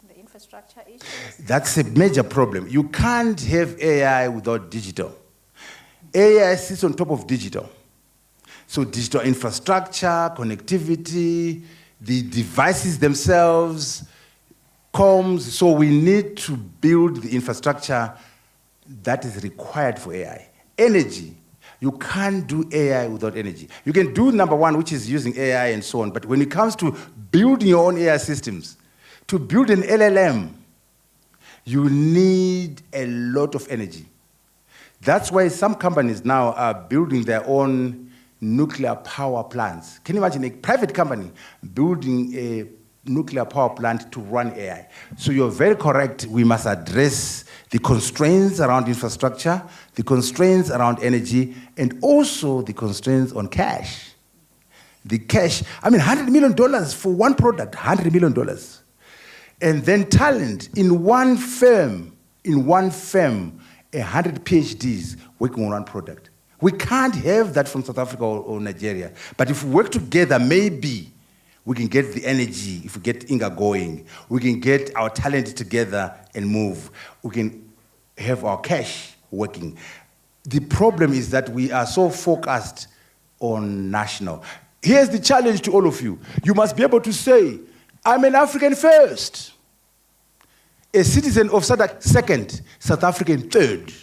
The infrastructure issues? That's a major problem. You can't have AI without digital. AI sits on top of digital. So digital infrastructure, connectivity, the devices themselves, comms. So we need to build the infrastructure that is required for AI. Energy. You can't do AI without energy. You can do number one, which is using AI and so on, but when it comes to building your own AI systems, to build an LLM, you need a lot of energy. That's why some companies now are building their own nuclear power plants. Can you imagine a private company building a nuclear power plant to run AI? So you're very correct. We must address the constraints around infrastructure, the constraints around energy, and also the constraints on cash. The cash, I mean, $100 million for one product, $100 million. And then talent in one firm, 100 PhDs working on one product. We can't have that from South Africa or Nigeria. But if we work together, maybe we can get the energy. If we get Inga going, we can get our talent together and move. We can have our cash working. The problem is that we are so focused on national. Here's the challenge to all of you. You must be able to say, I'm an African first, a citizen of SADC second, South African third.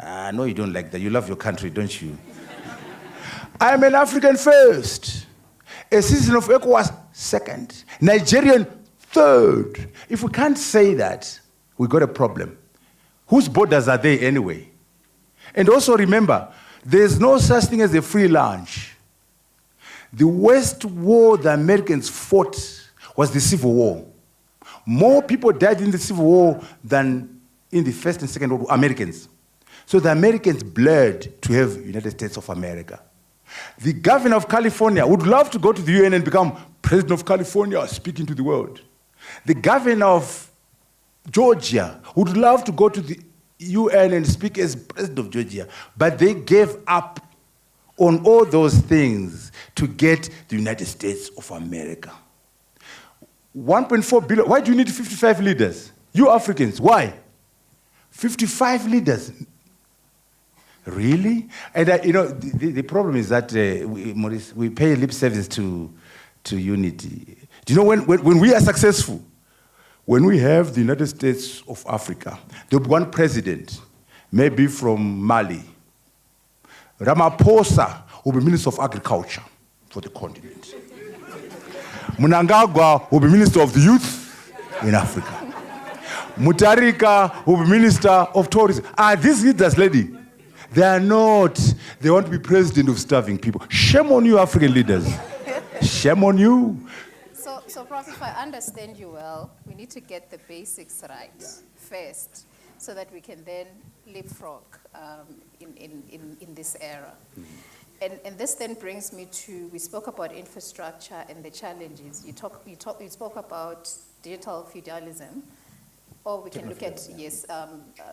I know you don't like that. You love your country, don't you? I'm an African first, a citizen of ECOWAS second, Nigerian third. If we can't say that, we got a problem. Whose borders are they anyway? And also remember, there's no such thing as a free lunch. The worst war the Americans fought was the Civil War. More people died in the Civil War than in the First and Second World War, Americans. So the Americans bled to have United States of America. The governor of California would love to go to the UN and become president of California, speaking to the world. The governor of Georgia would love to go to the UN and speak as president of Georgia, but they gave up on all those things to get the United States of America. 1.4 billion. Why do you need 55 leaders? You Africans, why? 55 leaders. Really? And the problem is that, Maurice, we pay lip service to unity. Do you know when we are successful, when we have the United States of Africa, there'll be one president, maybe from Mali. Ramaphosa will be Minister of Agriculture for the continent. Mnangagwa will be Minister of the Youth in Africa. Mutharika will be Minister of Tourism. These leaders, lady, they are not. They want to be president of starving people. Shame on you, African leaders. Shame on you. So, Prof, if I understand you well, we need to get the basics right first, so that we can then leapfrog in this era. And this then brings me to, we spoke about infrastructure and the challenges. You spoke about digital feudalism. Or we can look at, yes,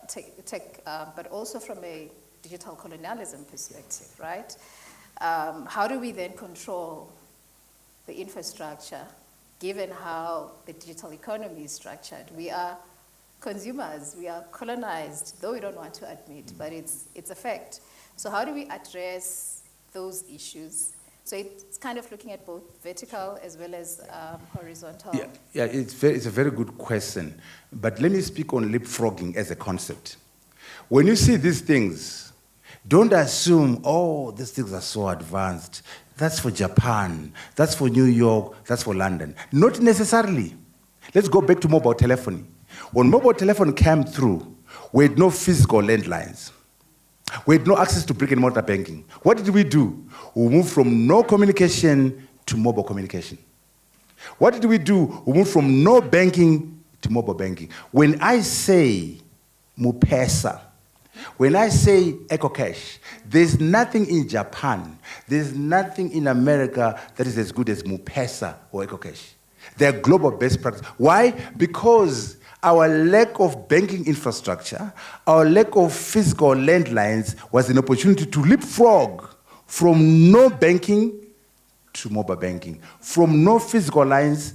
tech, but also from a digital colonialism perspective, right? How do we then control the infrastructure, given how the digital economy is structured? We are consumers, we are colonized, though we don't want to admit, but it's a fact. So how do we address those issues? So it's kind of looking at both vertical as well as horizontal. Yeah, it's a very good question. But let me speak on leapfrogging as a concept. When you see these things, don't assume, oh, these things are so advanced. That's for Japan, that's for New York, that's for London. Not necessarily. Let's go back to mobile telephony. When mobile telephone came through, we had no physical landlines. We had no access to brick and mortar banking. What did we do? We moved from no communication to mobile communication. What did we do? We moved from no banking to mobile banking. When I say Mupesa, when I say EcoCash, there's nothing in Japan, there's nothing in America that is as good as Mupesa or EcoCash. They're global best practice. Why? Because our lack of banking infrastructure, our lack of physical landlines was an opportunity to leapfrog from no banking to mobile banking, from no physical lines.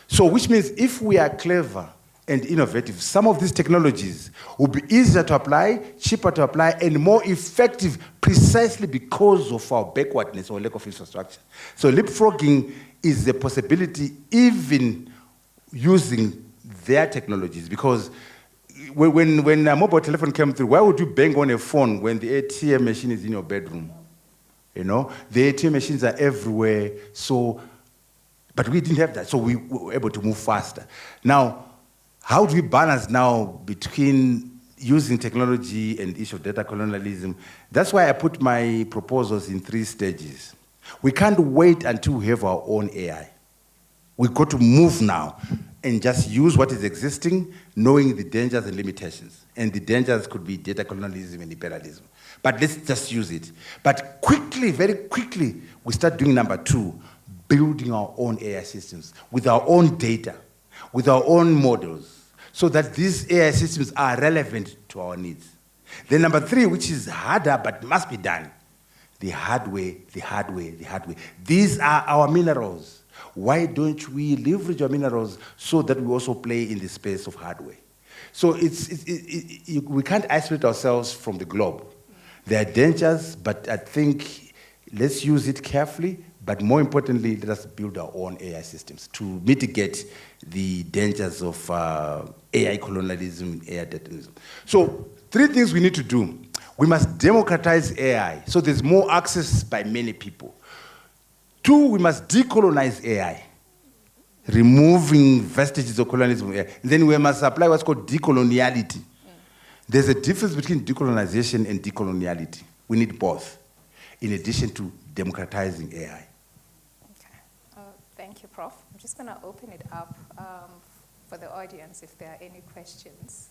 So which means if we are clever and innovative, some of these technologies will be easier to apply, cheaper to apply, and more effective precisely because of our backwardness or lack of infrastructure. So leapfrogging is the possibility even using their technologies, because when a mobile telephone came through, why would you bang on a phone when the ATM machine is in your bedroom? You know, the ATM machines are everywhere, so, but we didn't have that, so we were able to move faster. Now, how do we balance now between using technology and the issue of data colonialism? That's why I put my proposals in 3 stages. We can't wait until we have our own AI. We've got to move now and just use what is existing, knowing the dangers and limitations. And the dangers could be data colonialism and imperialism. But let's just use it. But quickly, very quickly, we start doing number 2, building our own AI systems with our own data, with our own models, so that these AI systems are relevant to our needs. Then number 3, which is harder but must be done, the hardware. These are our minerals. Why don't we leverage our minerals so that we also play in the space of hardware? So we can't isolate ourselves from the globe. There are dangers, but I think let's use it carefully, but more importantly, let us build our own AI systems to mitigate the dangers of AI colonialism, AI terrorism. So 3 things we need to do. We must democratize AI, so there's more access by many people. 2, we must decolonize AI, removing vestiges of colonialism. Then we must apply what's called decoloniality. There's a difference between decolonization and decoloniality. We need both, in addition to democratizing AI. Okay. Thank you, Prof. I'm just going to open it up for the audience if there are any questions.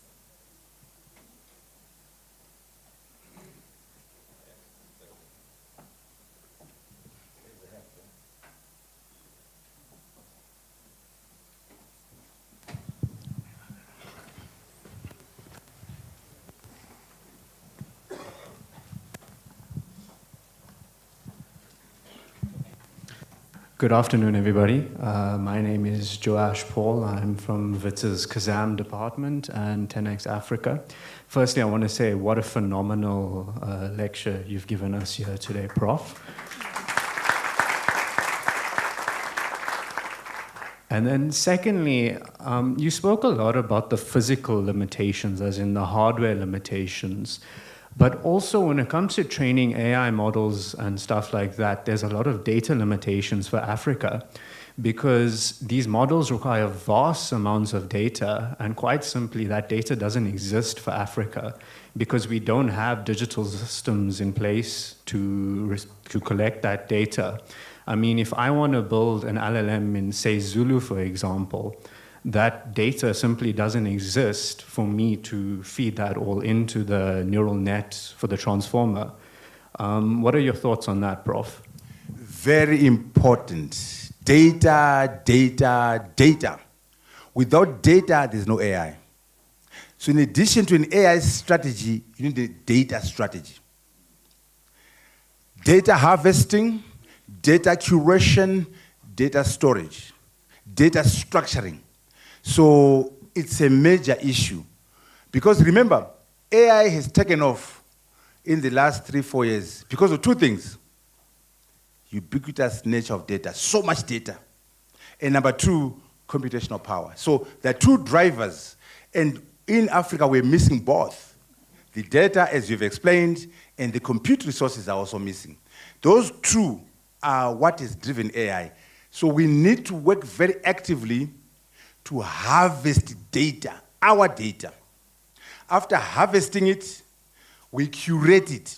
Good afternoon, everybody. My name is Joash Paul. I'm from Wits's Kazam department and 10X Africa. Firstly, I want to say what a phenomenal lecture you've given us here today, Prof. And then secondly, you spoke a lot about the physical limitations, as in the hardware limitations. But also when it comes to training AI models and stuff like that, there's a lot of data limitations for Africa because these models require vast amounts of data, and quite simply that data doesn't exist for Africa because we don't have digital systems in place to collect that data. I mean, if I want to build an LLM in, say, Zulu, for example, that data simply doesn't exist for me to feed that all into the neural net for the transformer. What are your thoughts on that, Prof? Very important. Data. Without data, there's no AI. So in addition to an AI strategy, you need a data strategy. Data harvesting, data curation, data storage, data structuring. So it's a major issue. Because remember, AI has taken off in the last 3-4 years because of two things. Ubiquitous nature of data, so much data. And number two, computational power. So there are two drivers. And in Africa, we're missing both. The data, as you've explained, and the compute resources are also missing. Those two are what has driven AI. So we need to work very actively to harvest data, our data. After harvesting it, we curate it.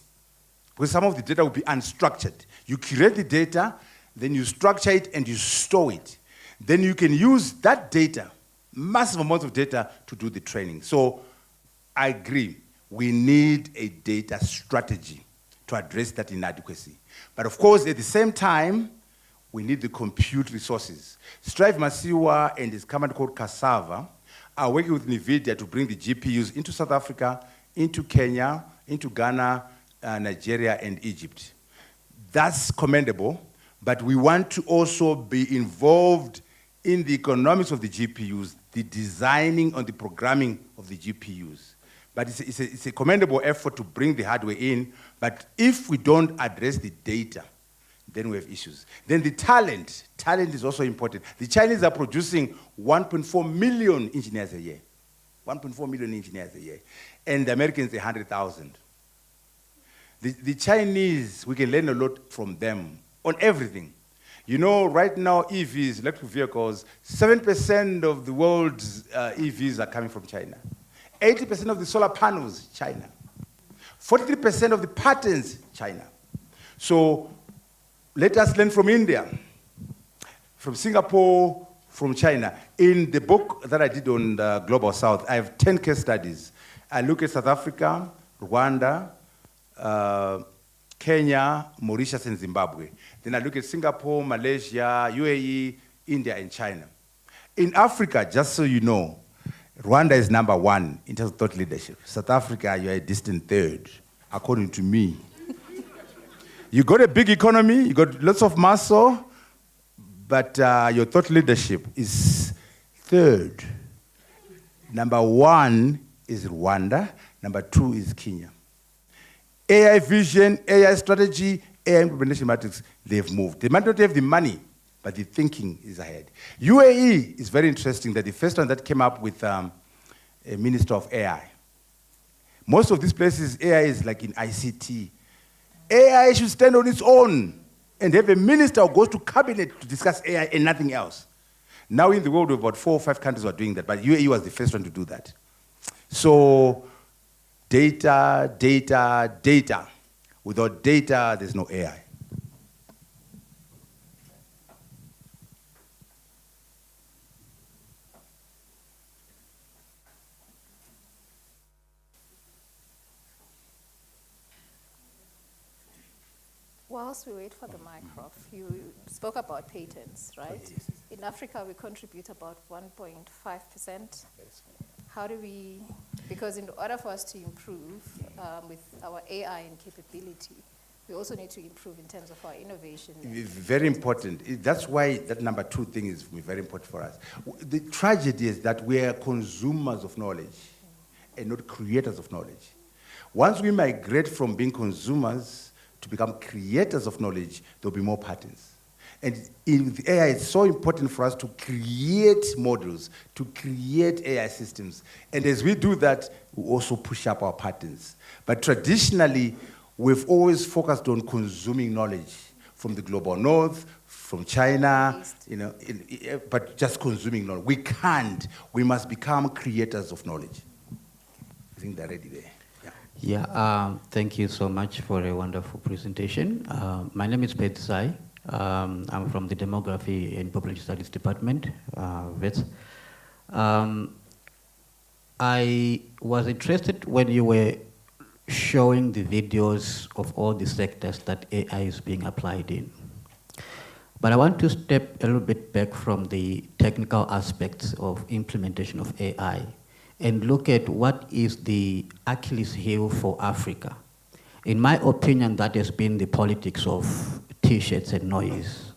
Because some of the data will be unstructured. You curate the data, then you structure it and you store it. Then you can use that data, massive amounts of data, to do the training. So I agree, we need a data strategy to address that inadequacy. But of course, at the same time, we need the compute resources. Strive Masiwa and his company called Cassava are working with NVIDIA to bring the GPUs into South Africa, into Kenya, into Ghana, Nigeria, and Egypt. That's commendable, but we want to also be involved in the economics of the GPUs, the designing and the programming of the GPUs. But it's a commendable effort to bring the hardware in, but if we don't address the data, then we have issues. Then the talent is also important. The Chinese are producing 1.4 million engineers a year. 1.4 million engineers a year. And the Americans, 100,000. The Chinese, we can learn a lot from them on everything. You know, right now, EVs, electric vehicles, 7% of the world's EVs are coming from China. 80% of the solar panels, China. 43% of the patents, China. So let us learn from India, from Singapore, from China. In the book that I did on the Global South, I have 10 case studies. I look at South Africa, Rwanda, Kenya, Mauritius, and Zimbabwe. Then I look at Singapore, Malaysia, UAE, India, and China. In Africa, just so you know, Rwanda is #1 in terms of thought leadership. South Africa, you're a distant third, according to me. You got a big economy, you got lots of muscle, but your thought leadership is third. #1 is Rwanda, #2 is Kenya. AI vision, AI strategy, AI implementation matrix, they've moved. They might not have the money, but the thinking is ahead. UAE is very interesting that the first one that came up with a minister of AI. Most of these places, AI is like in ICT. AI should stand on its own and have a minister who goes to cabinet to discuss AI and nothing else. Now in the world, about 4 or 5 countries are doing that, but UAE was the first one to do that. So data, data, data. Without data, there's no AI. Whilst we wait for the mic, Prof, you spoke about patents, right? Yes. In Africa, we contribute about 1.5%. How do we, because in order for us to improve with our AI and capability, we also need to improve in terms of our innovation. Very important. That's why that #2 thing is very important for us. The tragedy is that we are consumers of knowledge and not creators of knowledge. Once we migrate from being consumers to become creators of knowledge, there'll be more patterns. And in AI, it's so important for us to create models, to create AI systems. And as we do that, we also push up our patterns. But traditionally, we've always focused on consuming knowledge from the global north, from China, you know, but just consuming knowledge. We can't. We must become creators of knowledge. I think they're ready there. Yeah, thank you so much for a wonderful presentation. My name is Pet Sai. I'm from the Demography and Population Studies Department, Wits. I was interested when you were showing the videos of all the sectors that AI is being applied in. But I want to step a little bit back from the technical aspects of implementation of AI and look at what is the Achilles heel for Africa. In my opinion, that has been the politics of T-shirts and noise.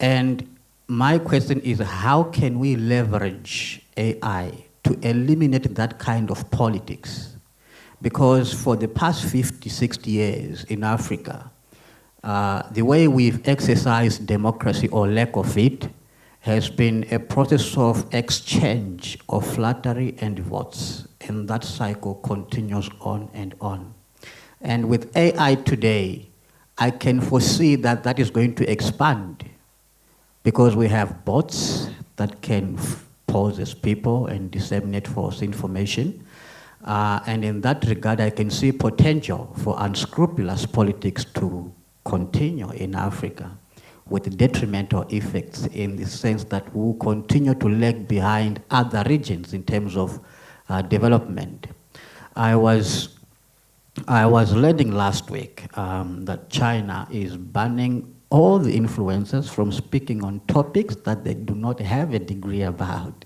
And my question is, how can we leverage AI to eliminate that kind of politics? Because for the past 50, 60 years in Africa, the way we've exercised democracy or lack of it has been a process of exchange of flattery and votes. And that cycle continues on and on. And with AI today, I can foresee that that is going to expand because we have bots that can pose as people and disseminate false information. And in that regard, I can see potential for unscrupulous politics to continue in Africa with detrimental effects in the sense that we will continue to lag behind other regions in terms of development. I was learning last week that China is banning all the influencers from speaking on topics that they do not have a degree about.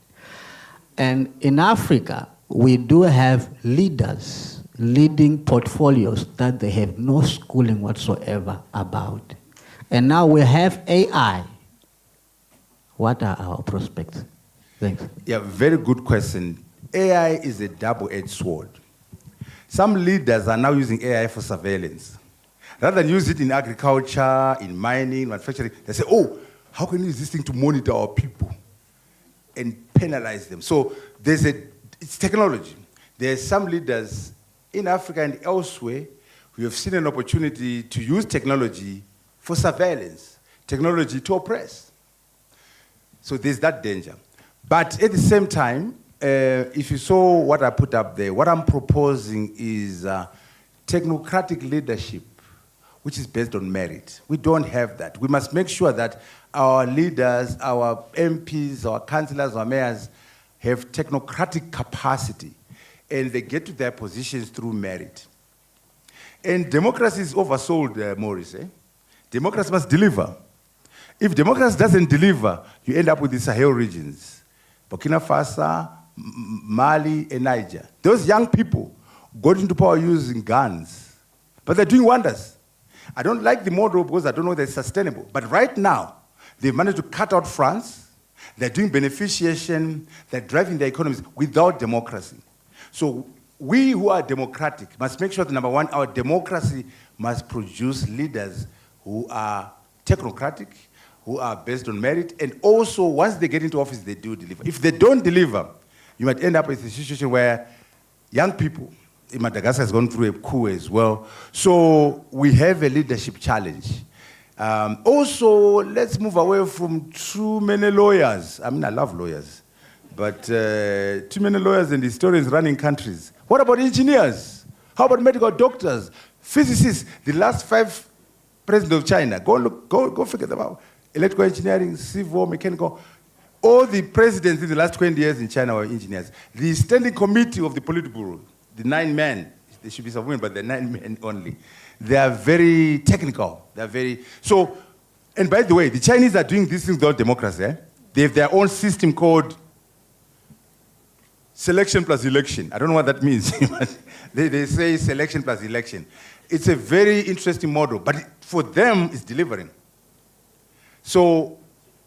And in Africa, we do have leaders leading portfolios that they have no schooling whatsoever about. And now we have AI. What are our prospects? Thanks. Yeah, very good question. AI is a double-edged sword. Some leaders are now using AI for surveillance. Rather than use it in agriculture, in mining, manufacturing, they say, oh, how can we use this thing to monitor our people and penalize them? So it's technology. There are some leaders in Africa and elsewhere who have seen an opportunity to use technology for surveillance, technology to oppress. So there's that danger. But at the same time, if you saw what I put up there, what I'm proposing is technocratic leadership, which is based on merit. We don't have that. We must make sure that our leaders, our MPs, our councillors, our mayors have technocratic capacity and they get to their positions through merit. And democracy is oversold, Maurice. Democracy must deliver. If democracy doesn't deliver, you end up with the Sahel regions, Burkina Faso, Mali, and Niger. Those young people got into power using guns, but they're doing wonders. I don't like the model because I don't know that it's sustainable. But right now, they've managed to cut out France. They're doing beneficiation. They're driving their economies without democracy. So we who are democratic must make sure that, number one, our democracy must produce leaders who are technocratic, who are based on merit, and also once they get into office, they do deliver. If they don't deliver, you might end up with a situation where young people, in Madagascar has gone through a coup as well. So we have a leadership challenge. Also, let's move away from too many lawyers. I mean, I love lawyers, but too many lawyers and historians running countries. What about engineers? How about medical doctors, physicists? The last 5 presidents of China, go figure them out. Electrical engineering, civil, mechanical. All the presidents in the last 20 years in China were engineers. The standing committee of the Politburo, the 9 men, there should be some women, but they're 9 men only. They are very technical. They're very, so, and by the way, the Chinese are doing these things without democracy. Eh? They have their own system called selection plus election. I don't know what that means. they say selection plus election. It's a very interesting model, but for them, it's delivering. So,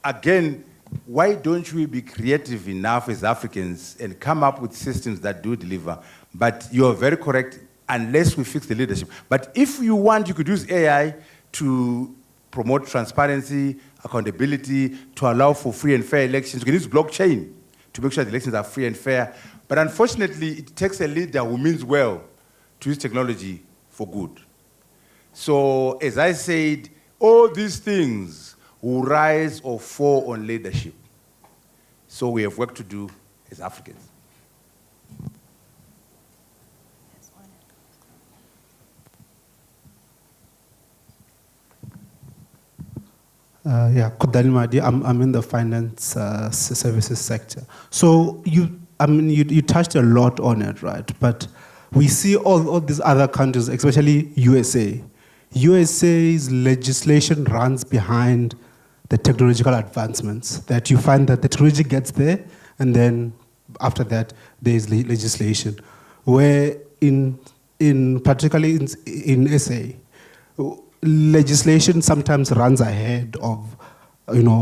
again, why don't we be creative enough as Africans and come up with systems that do deliver? But you're very correct, unless we fix the leadership. But if you want, you could use AI to promote transparency, accountability, to allow for free and fair elections. You can use blockchain to make sure the elections are free and fair. But unfortunately, it takes a leader who means well to use technology for good. So, as I said, all these things will rise or fall on leadership. So we have work to do as Africans. Kodali Madi, I'm in the finance services sector. So you touched a lot on it, right? But we see all these other countries, especially USA. USA's legislation runs behind the technological advancements, that you find that the technology gets there and then after that, there is legislation, where particularly in SA, legislation sometimes runs ahead of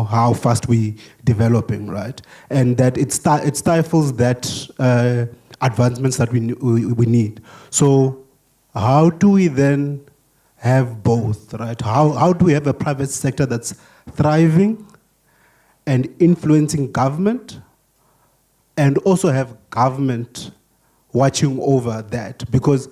how fast we developing, right? And that it stifles that advancements that we need. So how do we then have both, right? How do we have a private sector that's thriving and influencing government, and also have government watching over that? Because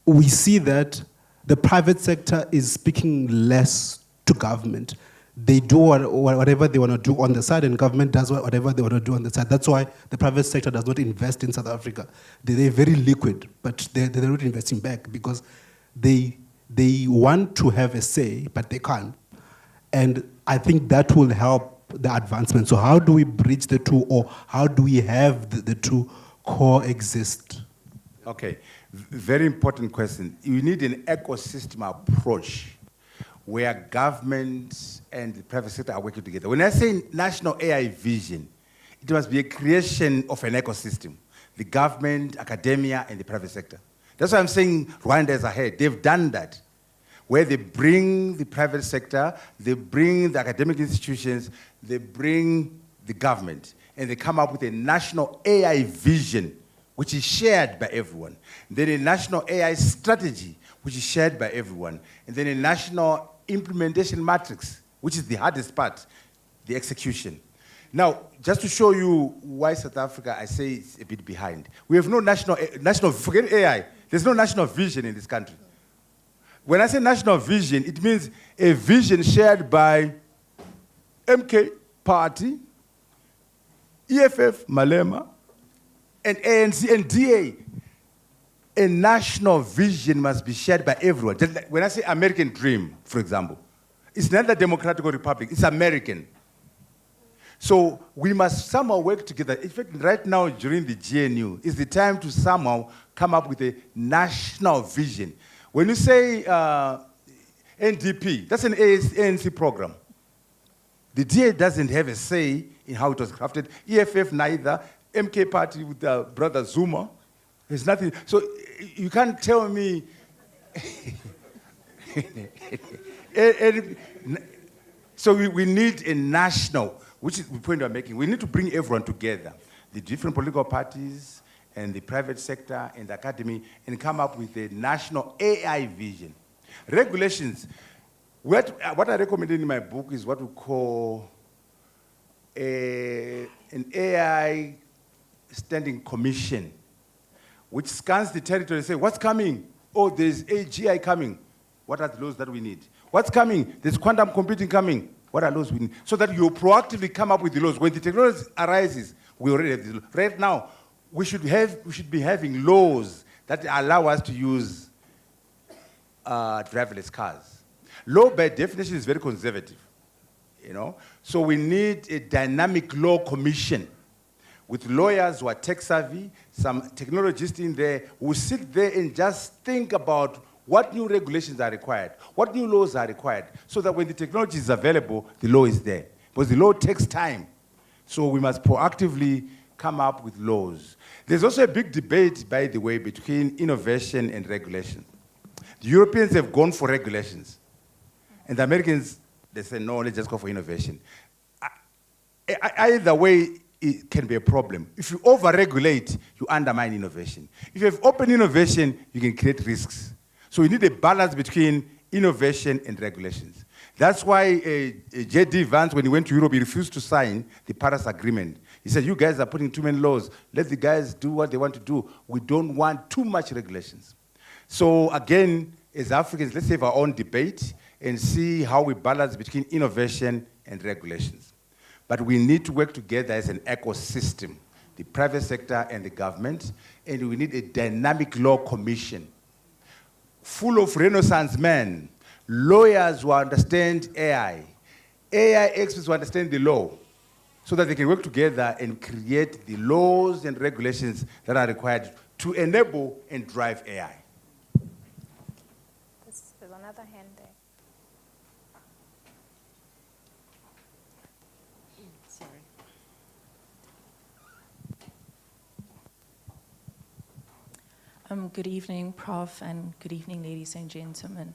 we see that the private sector is speaking less to government. They do whatever they want to do on the side, and government does whatever they want to do on the side. That's why the private sector does not invest in South Africa. They're very liquid, but they're not investing back because they want to have a say, but they can't. And I think that will help the advancement. So how do we bridge the two, or how do we have the two coexist? Okay, very important question. You need an ecosystem approach where government and the private sector are working together. When I say national AI vision, it must be a creation of an ecosystem. The government, academia, and the private sector. That's why I'm saying Rwanda is ahead. They've done that, where they bring the private sector, they bring the academic institutions, they bring the government, and they come up with a national AI vision, which is shared by everyone. Then a national AI strategy, which is shared by everyone. And then a national implementation matrix, which is the hardest part, the execution. Now, just to show you why South Africa, I say, is a bit behind. We have no national, forget AI, there's no national vision in this country. When I say national vision, it means a vision shared by MK Party, EFF, Malema, and ANC and DA. A national vision must be shared by everyone. Just like when I say American dream, for example, it's not the Democratic Republic, it's American. So we must somehow work together. In fact, right now during the GNU, is the time to somehow come up with a national vision. When you say NDP, that's an ANC program. The DA doesn't have a say in how it was crafted. EFF neither. MK Party with brother Zuma. There's nothing. So you can't tell me. So we need a national, which is the point I'm making. We need to bring everyone together, the different political parties and the private sector and the academy, and come up with a national AI vision. Regulations. What I recommended in my book is what we call an AI standing commission, which scans the territory and says, what's coming? Oh, there's AGI coming. What are the laws that we need? What's coming? There's quantum computing coming. What are laws we need? So that you proactively come up with the laws. When the technology arises, we already have the laws. Right now, we should be having laws that allow us to use driverless cars. Law, by definition, is very conservative, So we need a dynamic law commission with lawyers who are tech-savvy, some technologists in there who sit there and just think about what new regulations are required, what new laws are required, so that when the technology is available, the law is there. Because the law takes time. So we must proactively come up with laws. There's also a big debate, by the way, between innovation and regulation. The Europeans have gone for regulations. And the Americans, they say, no, let's just go for innovation. Either way, it can be a problem. If you over-regulate, you undermine innovation. If you have open innovation, you can create risks. So you need a balance between innovation and regulations. That's why J.D. Vance, when he went to Europe, he refused to sign the Paris Agreement. He said, you guys are putting too many laws. Let the guys do what they want to do. We don't want too much regulations. So again, as Africans, let's have our own debate and see how we balance between innovation and regulations. But we need to work together as an ecosystem, the private sector and the government, and we need a dynamic law commission full of Renaissance men, lawyers who understand AI experts who understand the law, so that they can work together and create the laws and regulations that are required to enable and drive AI. There's another hand there. Good evening, Prof, and good evening, ladies and gentlemen.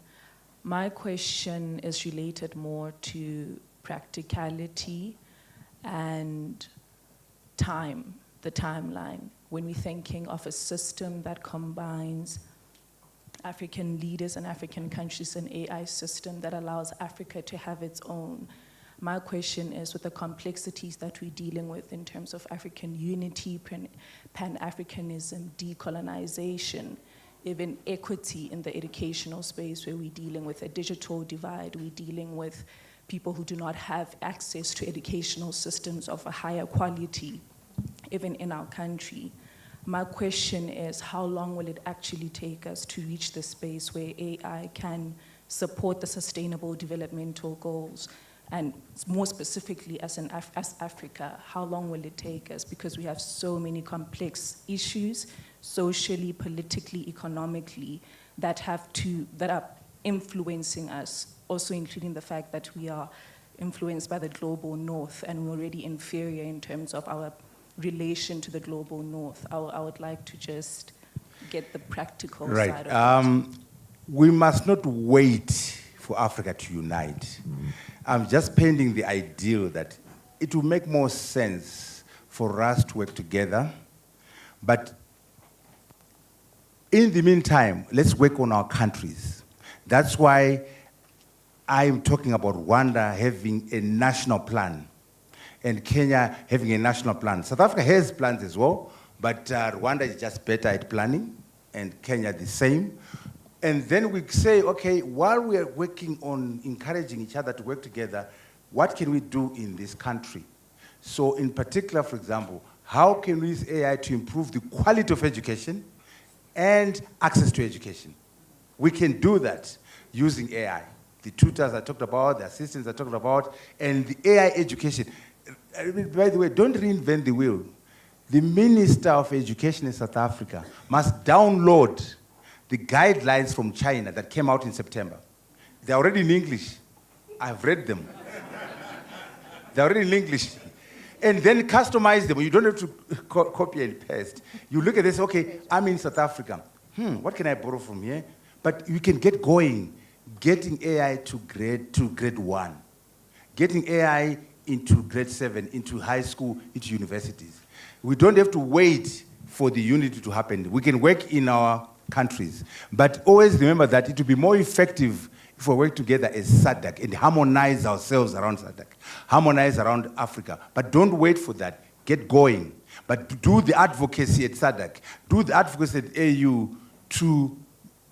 My question is related more to practicality and time, the timeline. When we're thinking of a system that combines African leaders and African countries, an AI system that allows Africa to have its own. My question is, with the complexities that we're dealing with in terms of African unity, Pan-Africanism, decolonization, even equity in the educational space, where we're dealing with a digital divide, we're dealing with people who do not have access to educational systems of a higher quality, even in our country. My question is, how long will it actually take us to reach the space where AI can support the sustainable developmental goals? And more specifically, as Africa, how long will it take us? Because we have so many complex issues, socially, politically, economically, that are influencing us, also including the fact that we are influenced by the global north and we're already inferior in terms of our relation to the global north. I would like to just get the practical side of it. We must not wait for Africa to unite. I'm just painting the ideal that it will make more sense for us to work together. But in the meantime, let's work on our countries. That's why I'm talking about Rwanda having a national plan and Kenya having a national plan. South Africa has plans as well, but Rwanda is just better at planning, and Kenya the same. And then we say, okay, while we are working on encouraging each other to work together, what can we do in this country? So in particular, for example, how can we use AI to improve the quality of education and access to education? We can do that using AI. The tutors I talked about, the assistants I talked about, and the AI education. By the way, don't reinvent the wheel. The Minister of Education in South Africa must download the guidelines from China that came out in September. They're already in English. I've read them. They're already in English. And then customize them. You don't have to copy and paste. You look at this, okay, I'm in South Africa. What can I borrow from here? But you can get going, getting AI to grade 1, getting AI into grade 7, into high school, into universities. We don't have to wait for the unity to happen. We can work in our countries. But always remember that it will be more effective if we work together as SADC and harmonize ourselves around SADC, harmonize around Africa. But don't wait for that. Get going. But do the advocacy at SADC, do the advocacy at AU to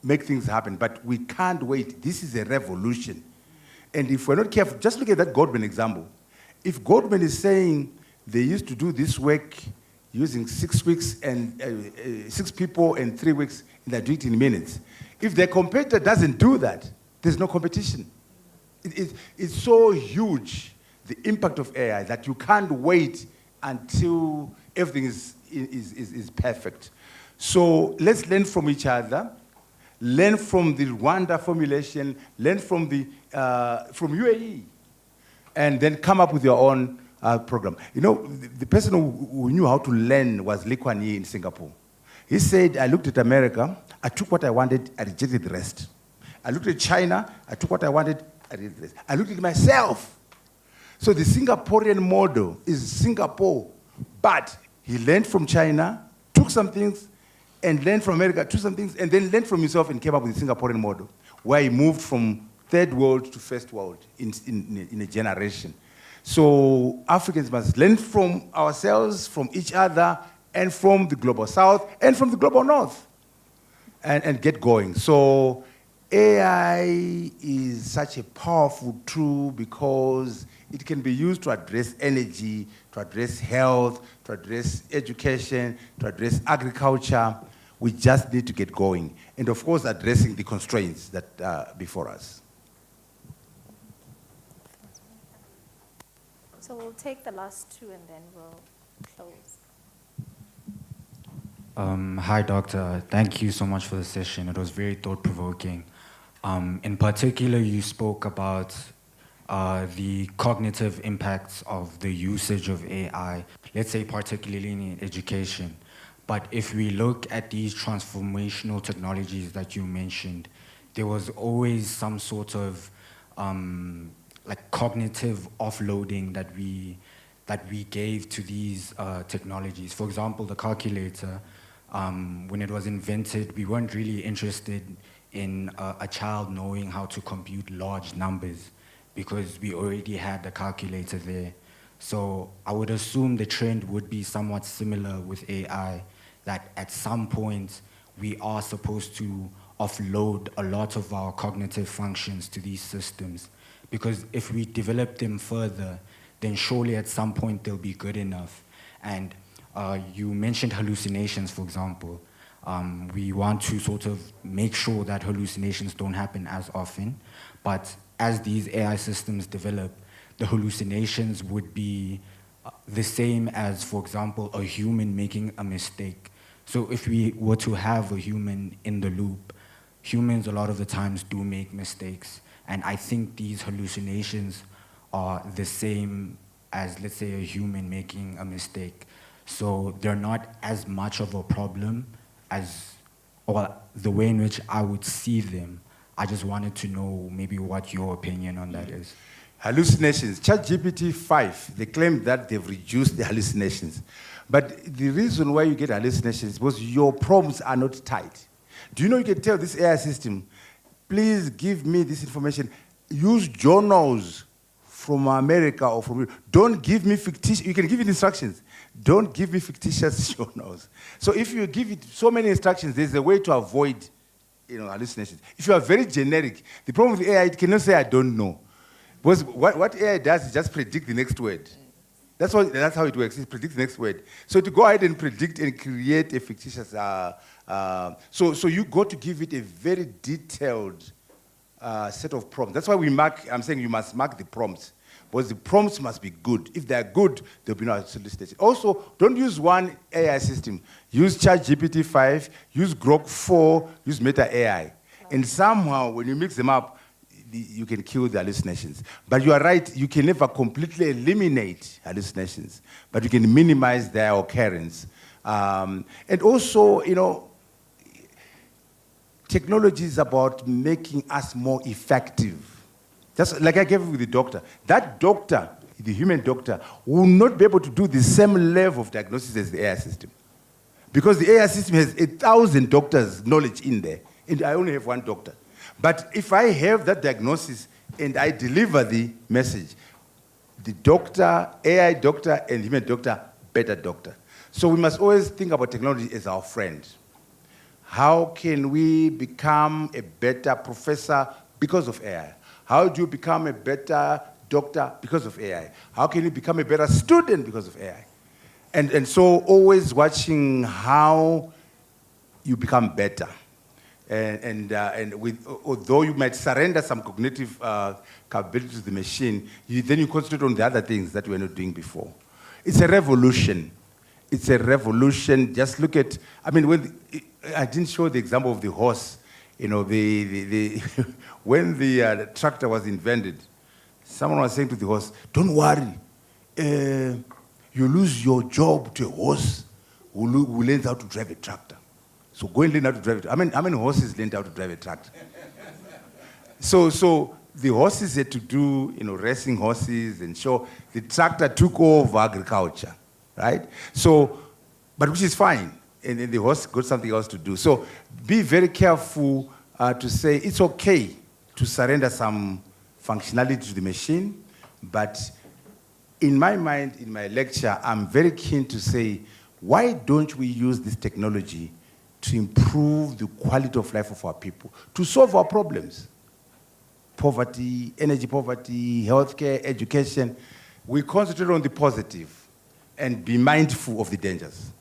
make things happen. But we can't wait. This is a revolution. And if we're not careful, just look at that Goldman example. If Goldman is saying they used to do this work using 6 weeks and 6 people and 3 weeks, and they do it in minutes. If their competitor doesn't do that, there's no competition. It's so huge, the impact of AI, that you can't wait until everything is perfect. So let's learn from each other, learn from the Rwanda formulation, learn from from UAE, and then come up with your own program. You know, the person who knew how to learn was Lee Kuan Yew in Singapore. He said, I looked at America, I took what I wanted, I rejected the rest. I looked at China, I took what I wanted, I rejected the rest. I looked at myself. So the Singaporean model is Singapore, but he learned from China, took some things, and learned from America, took some things, and then learned from himself and came up with the Singaporean model, where he moved from third world to first world in a generation. So Africans must learn from ourselves, from each other, and from the global south, and from the global north, and get going. So AI is such a powerful tool because it can be used to address energy, to address health, to address education, to address agriculture. We just need to get going. And of course, addressing the constraints that are before us. So we'll take the last two and then we'll close. Hi, Doctor. Thank you so much for the session. It was very thought-provoking. In particular, you spoke about the cognitive impacts of the usage of AI, let's say particularly in education. But if we look at these transformational technologies that you mentioned, there was always some sort of like cognitive offloading that we gave to these technologies. For example, the calculator, when it was invented, we weren't really interested in a child knowing how to compute large numbers because we already had the calculator there. So I would assume the trend would be somewhat similar with AI, that at some point we are supposed to offload a lot of our cognitive functions to these systems. Because if we develop them further, then surely at some point they'll be good enough. And you mentioned hallucinations, for example. We want to sort of make sure that hallucinations don't happen as often. But as these AI systems develop, the hallucinations would be the same as, for example, a human making a mistake. So if we were to have a human in the loop, humans a lot of the times do make mistakes. And I think these hallucinations are the same as, let's say, a human making a mistake. So they're not as much of a problem as, or the way in which I would see them. I just wanted to know maybe what your opinion on that is. Hallucinations. ChatGPT 5, they claim that they've reduced the hallucinations. But the reason why you get hallucinations is because your prompts are not tight. Do you know you can tell this AI system, please give me this information. Use journals from America or from... Don't give me fictitious... You can give it instructions. Don't give me fictitious journals. So if you give it so many instructions, there's a way to avoid hallucinations. If you are very generic, the problem with AI, it cannot say, I don't know. Because what AI does is just predict the next word. That's how it works. It predicts the next word. So to go ahead and predict and create a fictitious... So you got to give it a very detailed set of prompts. That's why I'm saying you must mark the prompts. Because the prompts must be good. If they're good, there'll be no hallucination. Also, don't use one AI system. Use ChatGPT 5, use Grok 4, use Meta AI. And somehow, when you mix them up, you can kill the hallucinations. But you are right, you can never completely eliminate hallucinations, but you can minimize their occurrence. And also, technology is about making us more effective. Just like I gave with the doctor. That doctor, the human doctor, will not be able to do the same level of diagnosis as the AI system. Because the AI system has 1,000 doctors' knowledge in there, and I only have one doctor. But if I have that diagnosis and I deliver the message, the doctor, AI doctor, and human doctor, better doctor. So we must always think about technology as our friend. How can we become a better professor because of AI? How do you become a better doctor because of AI? How can you become a better student because of AI? And so always watching how you become better. Although you might surrender some cognitive capability to the machine, then you concentrate on the other things that you were not doing before. It's a revolution. It's a revolution. Just look at, I didn't show the example of the horse. When the tractor was invented, someone was saying to the horse, don't worry, you lose your job to a horse who learns how to drive a tractor. So go and learn how to drive it. How many horses learned how to drive a tractor? So the horses had to do, racing horses and show. The tractor took over agriculture, right? So, but which is fine. And then the horse got something else to do. So be very careful to say it's okay to surrender some functionality to the machine. But in my mind, in my lecture, I'm very keen to say, why don't we use this technology to improve the quality of life of our people, to solve our problems? Poverty, energy poverty, healthcare, education. We concentrate on the positive and be mindful of the dangers.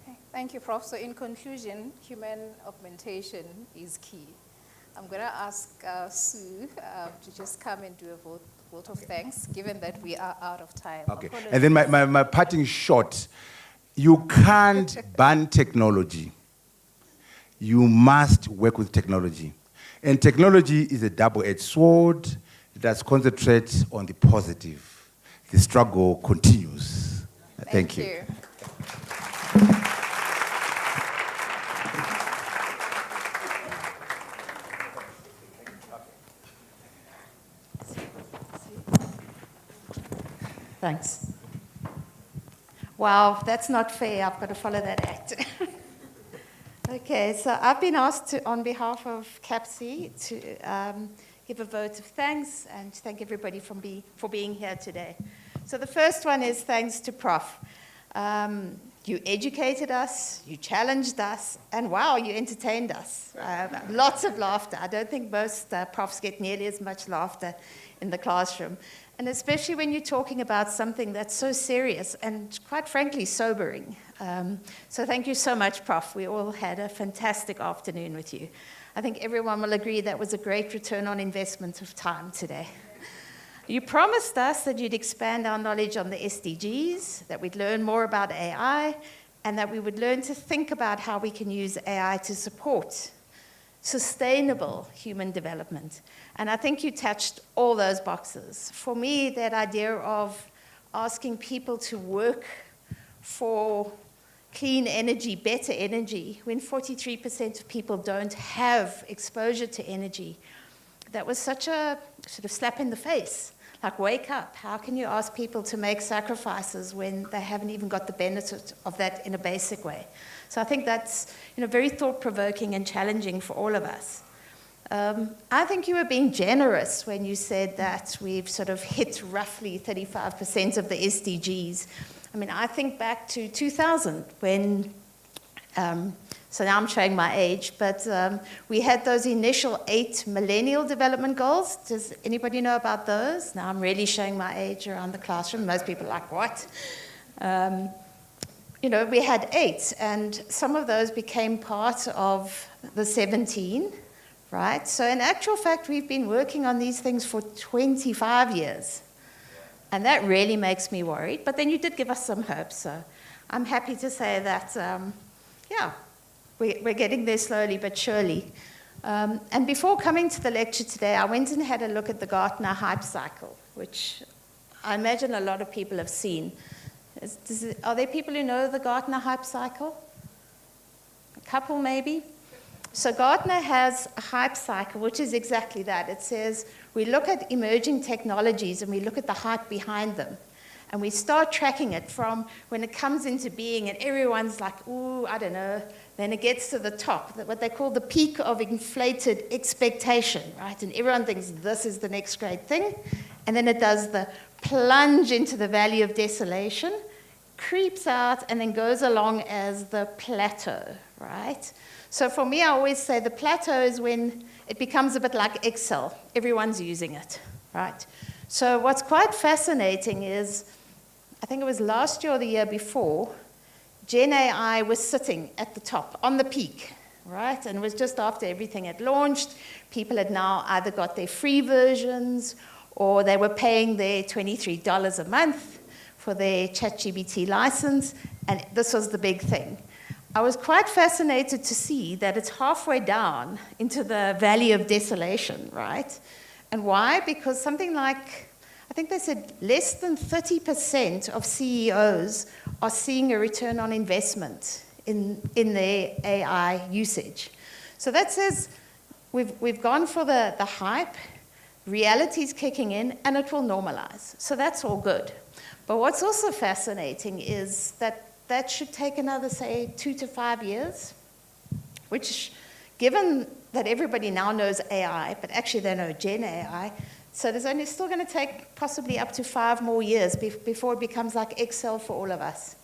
Okay, thank you, Prof. So in conclusion, human augmentation is key. I'm going to ask Sue to just come and do a vote of thanks, given that we are out of time. Okay, and then my parting shot. You can't ban technology. You must work with technology. And technology is a double-edged sword that concentrates on the positive. The struggle continues. Thank you. Thanks. Wow, that's not fair. I've got to follow that act. Okay, so I've been asked to, on behalf of CAPSI, to give a vote of thanks and to thank everybody for being here today. So the first one is thanks to Prof. You educated us, you challenged us, and wow, you entertained us. Lots of laughter. I don't think most profs get nearly as much laughter in the classroom. And especially when you're talking about something that's so serious and, quite frankly, sobering. So thank you so much, Prof. We all had a fantastic afternoon with you. I think everyone will agree that was a great return on investment of time today. You promised us that you'd expand our knowledge on the SDGs, that we'd learn more about AI, and that we would learn to think about how we can use AI to support sustainable human development. And I think you touched all those boxes. For me, that idea of asking people to work for clean energy, better energy, when 43% of people don't have exposure to energy, that was such a sort of slap in the face. Like, wake up. How can you ask people to make sacrifices when they haven't even got the benefit of that in a basic way? So I think that's very thought-provoking and challenging for all of us. I think you were being generous when you said that we've sort of hit roughly 35% of the SDGs. I mean, I think back to 2000 when, so now I'm showing my age, but we had those initial 8 Millennial Development Goals. Does anybody know about those? Now I'm really showing my age around the classroom. Most people are like, what? We had 8, and some of those became part of the 17, right? So in actual fact, we've been working on these things for 25 years. And that really makes me worried. But then you did give us some hope, so I'm happy to say that, yeah, we're getting there slowly but surely. And before coming to the lecture today, I went and had a look at the Gartner hype cycle, which I imagine a lot of people have seen. Are there people who know the Gartner hype cycle? A couple, maybe? So Gartner has a hype cycle, which is exactly that. It says we look at emerging technologies and we look at the hype behind them. And we start tracking it from when it comes into being and everyone's like, ooh, I don't know. Then it gets to the top, what they call the peak of inflated expectation, right? And everyone thinks this is the next great thing. And then it does the plunge into the valley of desolation, creeps out, and then goes along as the plateau, right? So for me, I always say the plateau is when it becomes a bit like Excel. Everyone's using it, right? So what's quite fascinating is, I think it was last year or the year before, Gen AI was sitting at the top, on the peak, right? And it was just after everything had launched. People had now either got their free versions or they were paying their $23 a month for their ChatGPT license, and this was the big thing. I was quite fascinated to see that it's halfway down into the valley of desolation, right? And why? Because something like, I think they said less than 30% of CEOs are seeing a return on investment in their AI usage. So that says we've gone for the hype, reality's kicking in, and it will normalize. So that's all good. But what's also fascinating is that should take another, say, 2 to 5 years, which, given that everybody now knows AI, but actually they know Gen AI, so there's only still going to take possibly up to 5 more years before it becomes like Excel for all of us,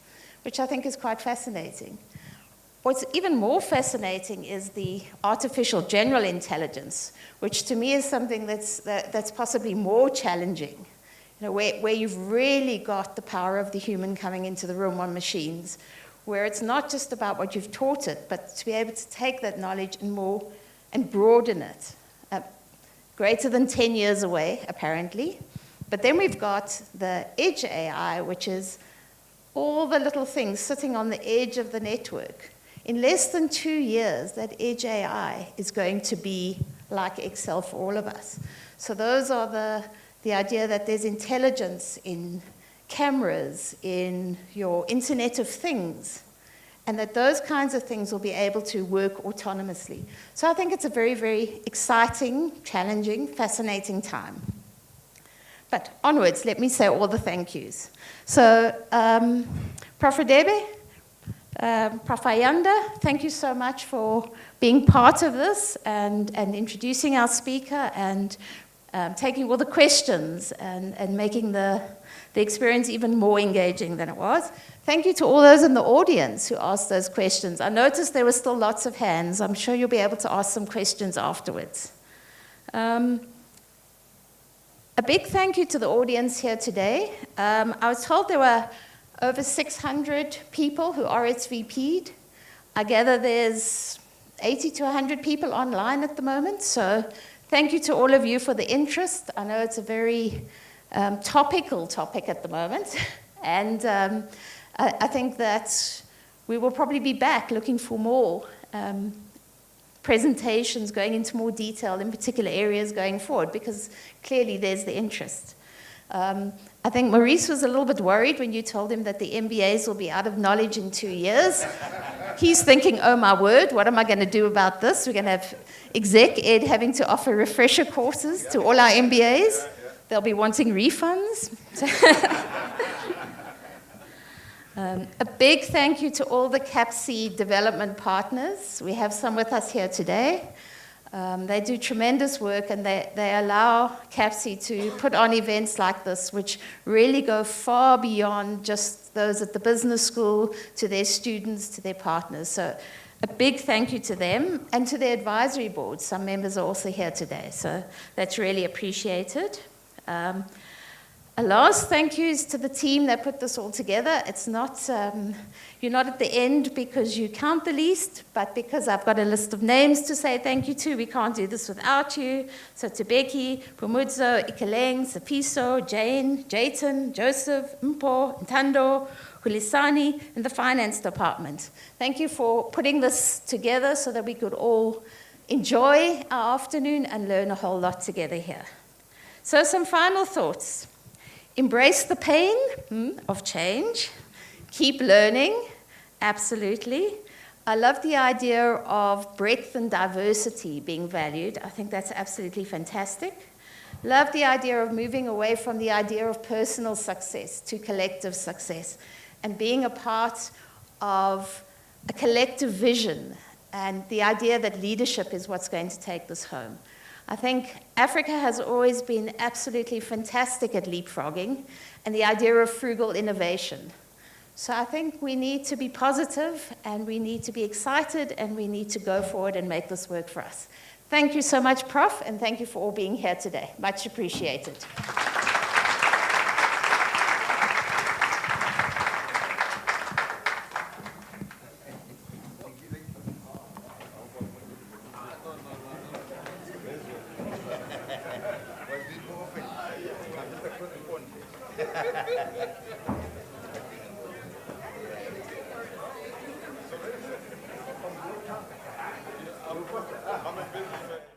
which I think is quite fascinating. What's even more fascinating is the artificial general intelligence, which to me is something that's possibly more challenging. Where you've really got the power of the human coming into the room on machines, where it's not just about what you've taught it, but to be able to take that knowledge and broaden it. Greater than 10 years away, apparently. But then we've got the edge AI, which is all the little things sitting on the edge of the network. In less than 2 years, that edge AI is going to be like Excel for all of us. So those are the idea that there's intelligence in cameras, in your Internet of Things, and that those kinds of things will be able to work autonomously. So I think it's a very, very exciting, challenging, fascinating time. But onwards, let me say all the thank yous. So, Prof. Radebe, Prof. Ayanda, thank you so much for being part of this and introducing our speaker and taking all the questions and making the experience even more engaging than it was. Thank you to all those in the audience who asked those questions. I noticed there were still lots of hands. I'm sure you'll be able to ask some questions afterwards. A big thank you to the audience here today. I was told there were over 600 people who RSVP'd. I gather there's 80 to 100 people online at the moment, so thank you to all of you for the interest. I know it's a very topical topic at the moment, and I think that we will probably be back looking for more presentations going into more detail in particular areas going forward, because clearly there's the interest. I think Maurice was a little bit worried when you told him that the MBAs will be out of knowledge in 2 years. He's thinking, oh my word, what am I going to do about this? We're going to have Exec Ed having to offer refresher courses to all our MBAs. They'll be wanting refunds. A big thank you to all the CAPSI development partners. We have some with us here today. They do tremendous work, and they allow CAPSI to put on events like this, which really go far beyond just those at the business school, to their students, to their partners. So a big thank you to them and to the advisory board. Some members are also here today, so that's really appreciated. A last thank you is to the team that put this all together. It's not, you're not at the end because you count the least, but because I've got a list of names to say thank you to. We can't do this without you. So to Becky, Pumudzo, Ikeleng, Sapiso, Jane, Jayton, Joseph, Mpo, Ntando, Hulisani, and the finance department. Thank you for putting this together so that we could all enjoy our afternoon and learn a whole lot together here. So some final thoughts. Embrace the pain of change. Keep learning, absolutely. I love the idea of breadth and diversity being valued. I think that's absolutely fantastic. Love the idea of moving away from the idea of personal success to collective success and being a part of a collective vision and the idea that leadership is what's going to take this home. I think Africa has always been absolutely fantastic at leapfrogging and the idea of frugal innovation. So I think we need to be positive and we need to be excited and we need to go forward and make this work for us. Thank you so much, Prof, and thank you for all being here today. Much appreciated. I'm a businessman.